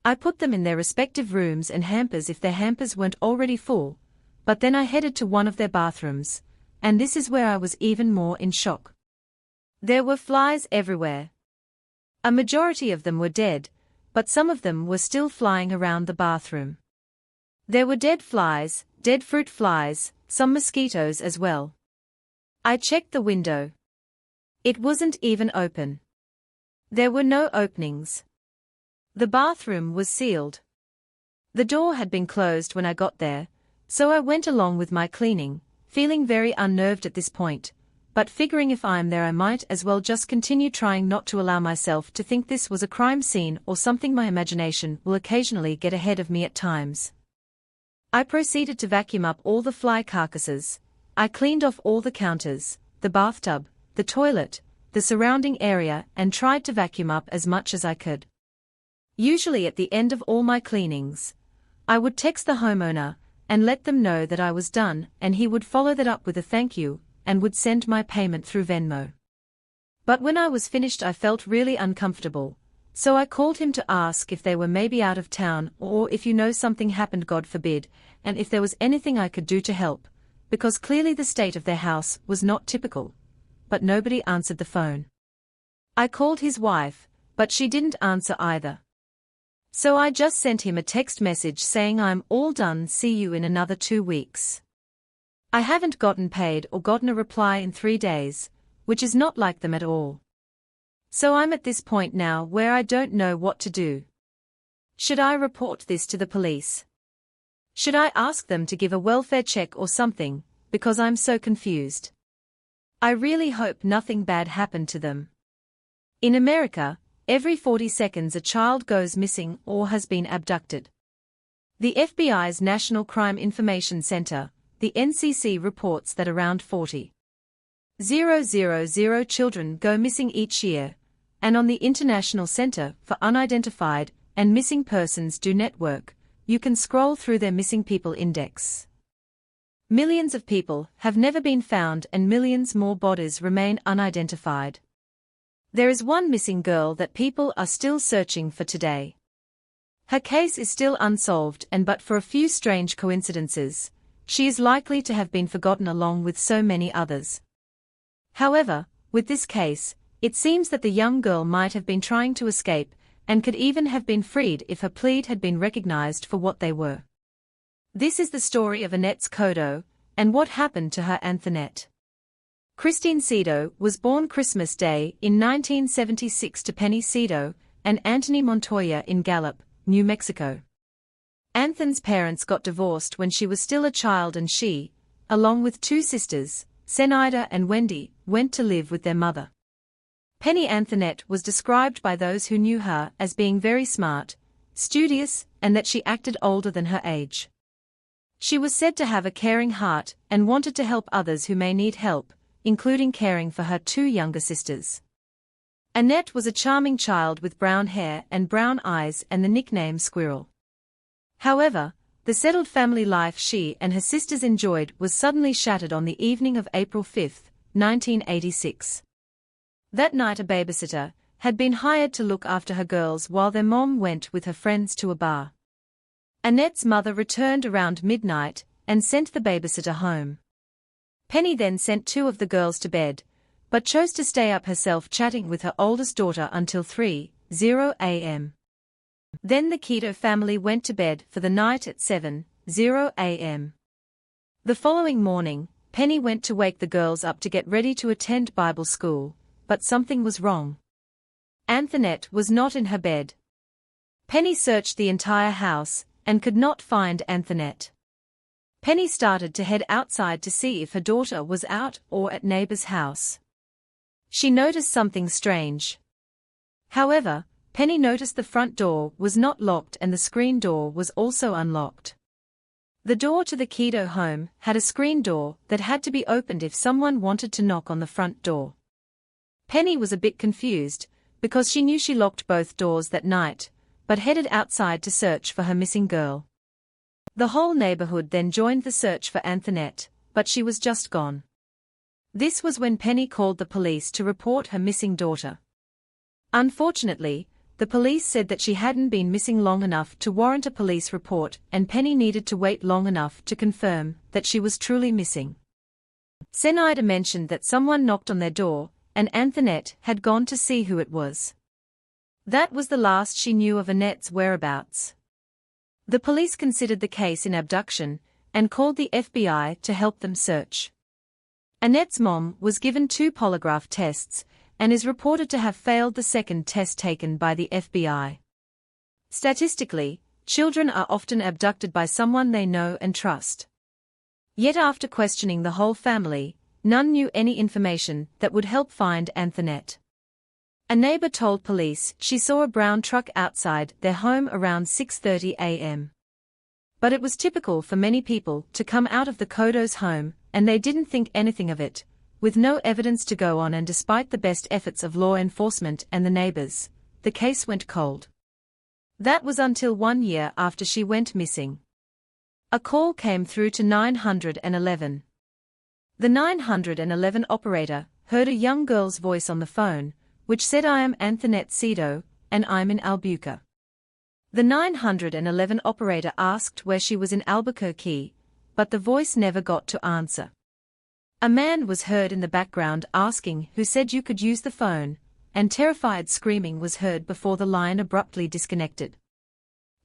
I put them in their respective rooms and hampers if their hampers weren't already full, but then I headed to one of their bathrooms, and this is where I was even more in shock. There were flies everywhere. A majority of them were dead, but some of them were still flying around the bathroom. There were dead flies, dead fruit flies, some mosquitoes as well. I checked the window. It wasn't even open. There were no openings. The bathroom was sealed. The door had been closed when I got there, so I went along with my cleaning, feeling very unnerved at this point, but figuring if I'm there I might as well just continue trying not to allow myself to think this was a crime scene or something. My imagination will occasionally get ahead of me at times. I proceeded to vacuum up all the fly carcasses. I cleaned off all the counters, the bathtub, the toilet, the surrounding area, and tried to vacuum up as much as I could. Usually at the end of all my cleanings, I would text the homeowner and let them know that I was done, and he would follow that up with a thank you and would send my payment through Venmo. But when I was finished I felt really uncomfortable, so I called him to ask if they were maybe out of town or if something happened, God forbid, and if there was anything I could do to help, because clearly the state of their house was not typical. But nobody answered the phone. I called his wife, but she didn't answer either. So I just sent him a text message saying I'm all done, see you in another 2 weeks. I haven't gotten paid or gotten a reply in 3 days, which is not like them at all. So I'm at this point now where I don't know what to do. Should I report this to the police? Should I ask them to give a welfare check or something, because I'm so confused? I really hope nothing bad happened to them. In America, every 40 seconds a child goes missing or has been abducted. The FBI's National Crime Information Center, the NCC, reports that around 40,000 children go missing each year, and on the International Center for Unidentified and Missing Persons network, you can scroll through their missing people index. Millions of people have never been found and millions more bodies remain unidentified. There is one missing girl that people are still searching for today. Her case is still unsolved, and but for a few strange coincidences, she is likely to have been forgotten along with so many others. However, with this case, it seems that the young girl might have been trying to escape and could even have been freed if her pleas had been recognized for what they were. This is the story of Annette's Codo, and what happened to her Anthonette. Christine Cedo was born Christmas Day in 1976 to Penny Cedo and Anthony Montoya in Gallup, New Mexico. Anthon's parents got divorced when she was still a child, and she, along with 2 sisters, Zenaida and Wendy, went to live with their mother. Penny Anthonette was described by those who knew her as being very smart, studious, and that she acted older than her age. She was said to have a caring heart and wanted to help others who may need help, including caring for her 2 younger sisters. Annette was a charming child with brown hair and brown eyes and the nickname Squirrel. However, the settled family life she and her sisters enjoyed was suddenly shattered on the evening of April 5, 1986. That night a babysitter had been hired to look after her girls while their mom went with her friends to a bar. Annette's mother returned around midnight and sent the babysitter home. Penny then sent 2 of the girls to bed, but chose to stay up herself chatting with her oldest daughter until 3:00 a.m. Then the Cedo family went to bed for the night at 7:00 a.m. The following morning, Penny went to wake the girls up to get ready to attend Bible school, but something was wrong. Anthonette was not in her bed. Penny searched the entire house and could not find Anthonette. Penny started to head outside to see if her daughter was out or at neighbor's house. She noticed something strange. However, Penny noticed the front door was not locked and the screen door was also unlocked. The door to the Cedo home had a screen door that had to be opened if someone wanted to knock on the front door. Penny was a bit confused, because she knew she locked both doors that night, but headed outside to search for her missing girl. The whole neighborhood then joined the search for Anthonette, but she was just gone. This was when Penny called the police to report her missing daughter. Unfortunately, the police said that she hadn't been missing long enough to warrant a police report, and Penny needed to wait long enough to confirm that she was truly missing.丨mentioned that someone knocked on their door, and Anthonette had gone to see who it was. That was the last she knew of Annette's whereabouts. The police considered the case an abduction, and called the FBI to help them search. Annette's mom was given 2 polygraph tests, and is reported to have failed the second test taken by the FBI. Statistically, children are often abducted by someone they know and trust. Yet after questioning the whole family, none knew any information that would help find Anthonette. A neighbor told police she saw a brown truck outside their home around 6:30 a.m. But it was typical for many people to come out of the Kodos home, and they didn't think anything of it. With no evidence to go on and despite the best efforts of law enforcement and the neighbors, the case went cold. That was until 1 year after she went missing. A call came through to 911. The 911 operator heard a young girl's voice on the phone, which said, "I am Anthonette Cedo, and I'm in Albuquerque." The 911 operator asked where she was in Albuquerque, but the voice never got to answer. A man was heard in the background asking who said you could use the phone, and terrified screaming was heard before the line abruptly disconnected.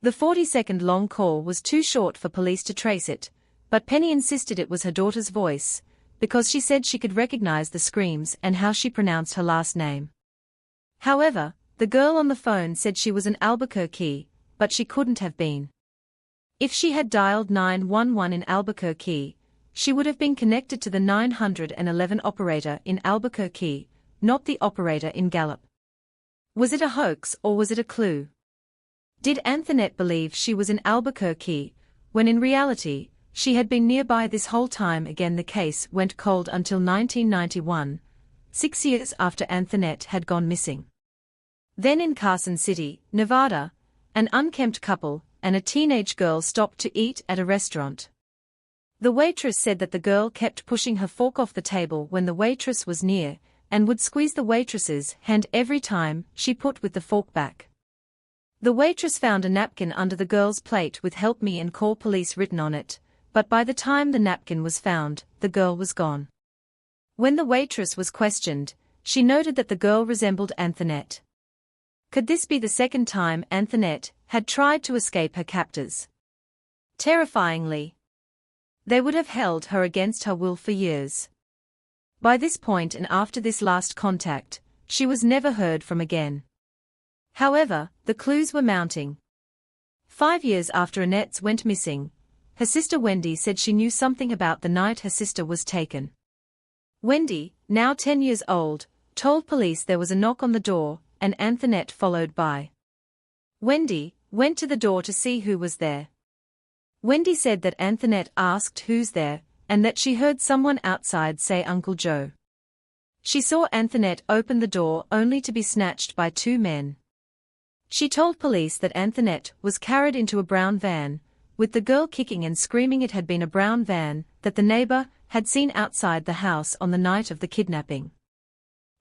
The 40-second-long call was too short for police to trace it, but Penny insisted it was her daughter's voice, because she said she could recognize the screams and how she pronounced her last name. However, the girl on the phone said she was in Albuquerque, but she couldn't have been. If she had dialed 911 in Albuquerque, she would have been connected to the 911 operator in Albuquerque, not the operator in Gallup. Was it a hoax or was it a clue? Did Anthonette believe she was in Albuquerque, when in reality, she had been nearby this whole time? Again, the case went cold until 1991, 6 years after Anthonette had gone missing. Then in Carson City, Nevada, an unkempt couple and a teenage girl stopped to eat at a restaurant. The waitress said that the girl kept pushing her fork off the table when the waitress was near, and would squeeze the waitress's hand every time she put with the fork back. The waitress found a napkin under the girl's plate with "Help me" and "Call police" written on it, but by the time the napkin was found, the girl was gone. When the waitress was questioned, she noted that the girl resembled Anthonette. Could this be the second time Anthonette had tried to escape her captors? Terrifyingly, they would have held her against her will for years. By this point and after this last contact, she was never heard from again. However, the clues were mounting. 5 years after Annette went missing, her sister Wendy said she knew something about the night her sister was taken. Wendy, now 10 years old, told police there was a knock on the door, and Anthonette followed by. Wendy went to the door to see who was there. Wendy said that Anthonette asked who's there, and that she heard someone outside say Uncle Joe. She saw Anthonette open the door only to be snatched by 2 men. She told police that Anthonette was carried into a brown van, with the girl kicking and screaming. It had been a brown van that the neighbor had seen outside the house on the night of the kidnapping.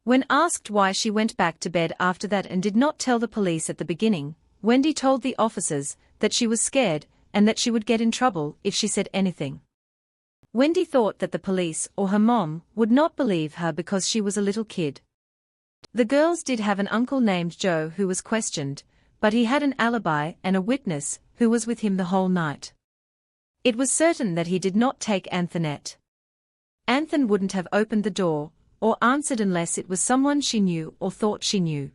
When asked why she went back to bed after that and did not tell the police at the beginning, Wendy told the officers that she was scared and that she would get in trouble if she said anything. Wendy thought that the police or her mom would not believe her because she was a little kid. The girls did have an uncle named Joe who was questioned, but he had an alibi and a witness who was with him the whole night. It was certain that he did not take Anthonette. Anthon wouldn't have opened the door or answered unless it was someone she knew or thought she knew.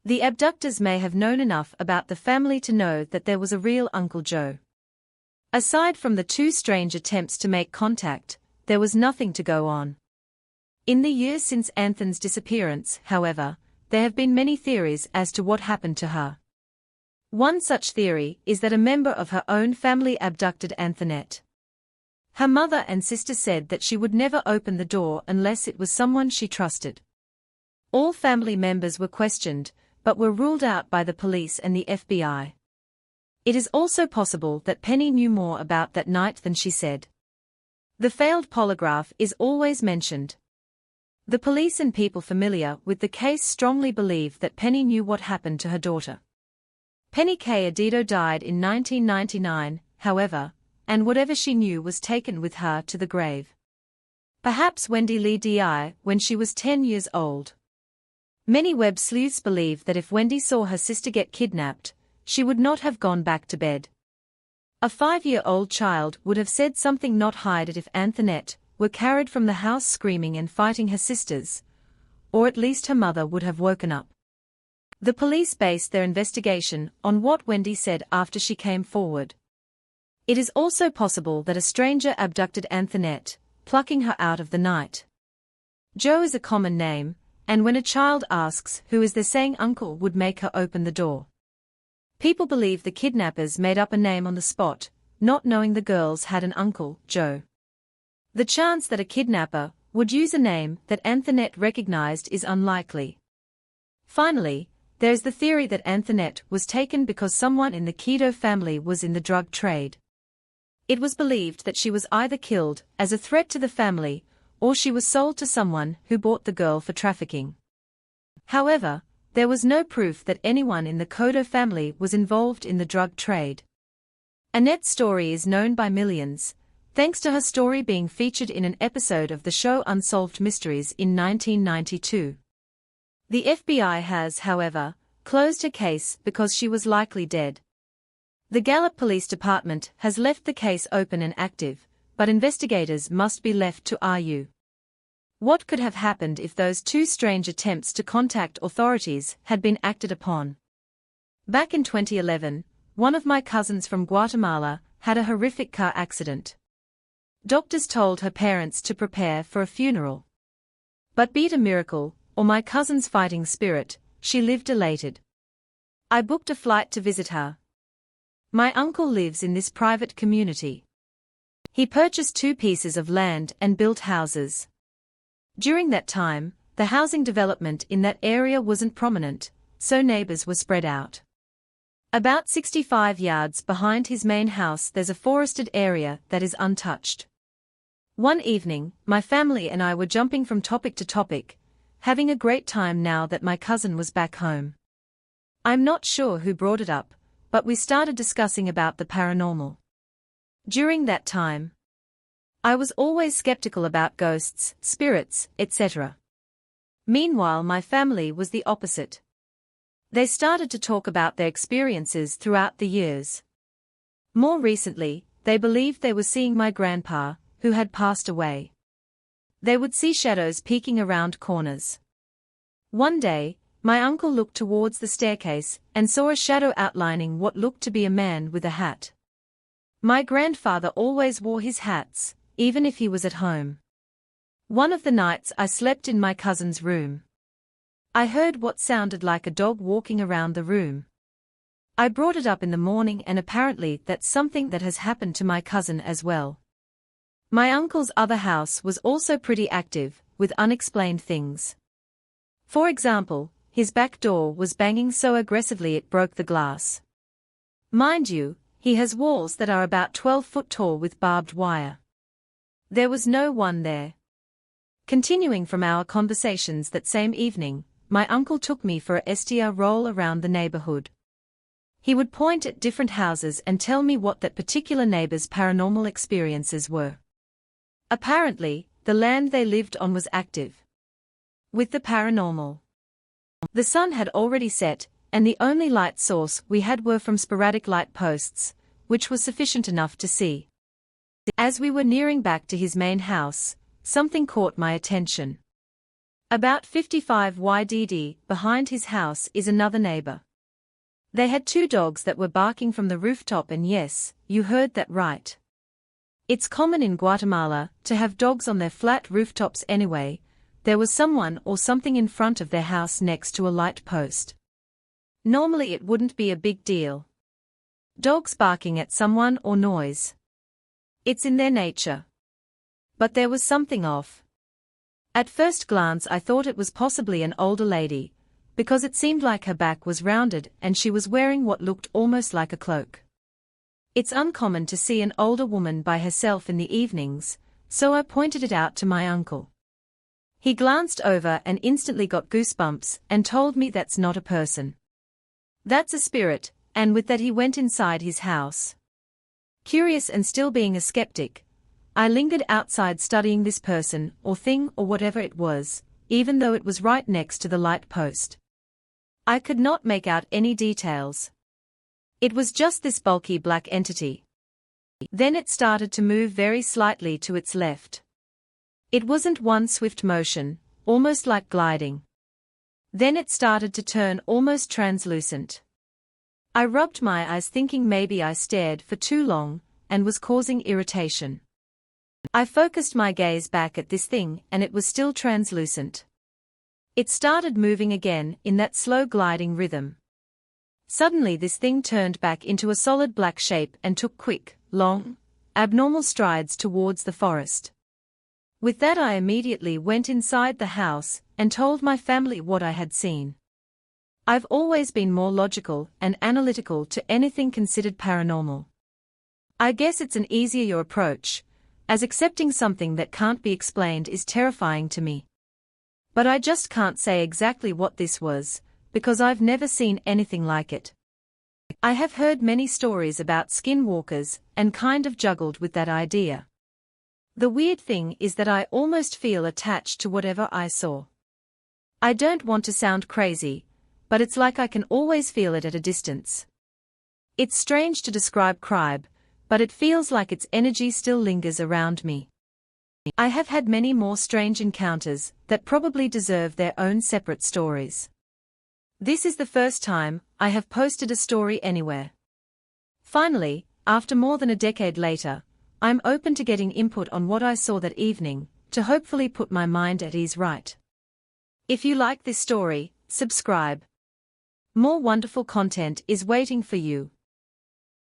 The abductors may have known enough about the family to know that there was a real Uncle Joe. Aside from the 2 strange attempts to make contact, there was nothing to go on. In the years since Anthon's disappearance, however, there have been many theories as to what happened to her. One such theory is that a member of her own family abducted Anthonette. Her mother and sister said that she would never open the door unless it was someone she trusted. All family members were questioned, but were ruled out by the police and the FBI. It is also possible that Penny knew more about that night than she said. The failed polygraph is always mentioned. The police and people familiar with the case strongly believe that Penny knew what happened to her daughter. Penny K. Adito died in 1999, however, and whatever she knew was taken with her to the grave. Perhaps Wendy Lee died when she was 10 years old. Many web sleuths believe that if Wendy saw her sister get kidnapped, she would not have gone back to bed. A 5-year-old child would have said something, not hide it, if Anthonette were carried from the house screaming and fighting her sisters, or at least her mother would have woken up. The police based their investigation on what Wendy said after she came forward. It is also possible that a stranger abducted Anthonette, plucking her out of the night. Joe is a common name, and when a child asks who is there, saying uncle would make her open the door. People believe the kidnappers made up a name on the spot, not knowing the girls had an uncle, Joe. The chance that a kidnapper would use a name that Anthonette recognized is unlikely. Finally, there is the theory that Anthonette was taken because someone in the Keto family was in the drug trade. It was believed that she was either killed as a threat to the family, or she was sold to someone who bought the girl for trafficking. However, there was no proof that anyone in the Kodo family was involved in the drug trade. Annette's story is known by millions, thanks to her story being featured in an episode of the show Unsolved Mysteries in 1992. The FBI has, however, closed her case because she was likely dead. The Gallup Police Department has left the case open and active, but investigators must be left to argue. What could have happened if those two strange attempts to contact authorities had been acted upon? Back in 2011, one of my cousins from Guatemala had a horrific car accident. Doctors told her parents to prepare for a funeral. But be it a miracle, or my cousin's fighting spirit, she lived elated. I booked a flight to visit her. My uncle lives in this private community. He purchased 2 pieces of land and built houses. During that time, the housing development in that area wasn't prominent, so neighbors were spread out. About 65 yards behind his main house there's a forested area that is untouched. One evening, my family and I were jumping from topic to topic, having a great time now that my cousin was back home. I'm not sure who brought it up, but we started discussing about the paranormal. During that time, I was always skeptical about ghosts, spirits, etc. Meanwhile, my family was the opposite. They started to talk about their experiences throughout the years. More recently, they believed they were seeing my grandpa, who had passed away. They would see shadows peeking around corners. One day, my uncle looked towards the staircase and saw a shadow outlining what looked to be a man with a hat. My grandfather always wore his hats, even if he was at home. One of the nights I slept in my cousin's room. I heard what sounded like a dog walking around the room. I brought it up in the morning, and apparently that's something that has happened to my cousin as well. My uncle's other house was also pretty active, with unexplained things. For example, his back door was banging so aggressively it broke the glass. Mind you, he has walls that are about 12 foot tall with barbed wire. There was no one there. Continuing from our conversations that same evening, my uncle took me for a STR roll around the neighborhood. He would point at different houses and tell me what that particular neighbor's paranormal experiences were. Apparently, the land they lived on was active with the paranormal. The sun had already set, and the only light source we had were from sporadic light posts, which was sufficient enough to see. As we were nearing back to his main house, something caught my attention. About 55 YDD behind his house is another neighbor. They had 2 dogs that were barking from the rooftop, and yes, you heard that right. It's common in Guatemala to have dogs on their flat rooftops anyway. There was someone or something in front of their house next to a light post. Normally it wouldn't be a big deal. Dogs barking at someone or noise. It's in their nature. But there was something off. At first glance I thought it was possibly an older lady, because it seemed like her back was rounded and she was wearing what looked almost like a cloak. It's uncommon to see an older woman by herself in the evenings, so I pointed it out to my uncle. He glanced over and instantly got goosebumps and told me that's not a person. That's a spirit, and with that he went inside his house. Curious and still being a skeptic, I lingered outside studying this person or thing or whatever it was, even though it was right next to the light post. I could not make out any details. It was just this bulky black entity. Then it started to move very slightly to its left. It wasn't one swift motion, almost like gliding. Then it started to turn almost translucent. I rubbed my eyes thinking maybe I stared for too long and was causing irritation. I focused my gaze back at this thing and it was still translucent. It started moving again in that slow gliding rhythm. Suddenly this thing turned back into a solid black shape and took quick, long, abnormal strides towards the forest. With that I immediately went inside the house and told my family what I had seen. I've always been more logical and analytical to anything considered paranormal. I guess it's an easier approach, as accepting something that can't be explained is terrifying to me. But I just can't say exactly what this was, because I've never seen anything like it. I have heard many stories about skinwalkers and kind of juggled with that idea. The weird thing is that I almost feel attached to whatever I saw. I don't want to sound crazy, but it's like I can always feel it at a distance. It's strange to describe crib, but it feels like its energy still lingers around me. I have had many more strange encounters that probably deserve their own separate stories. This is the first time I have posted a story anywhere. Finally, after more than a decade later, I'm open to getting input on what I saw that evening, to hopefully put my mind at ease. Right. If you like this story, subscribe. More wonderful content is waiting for you.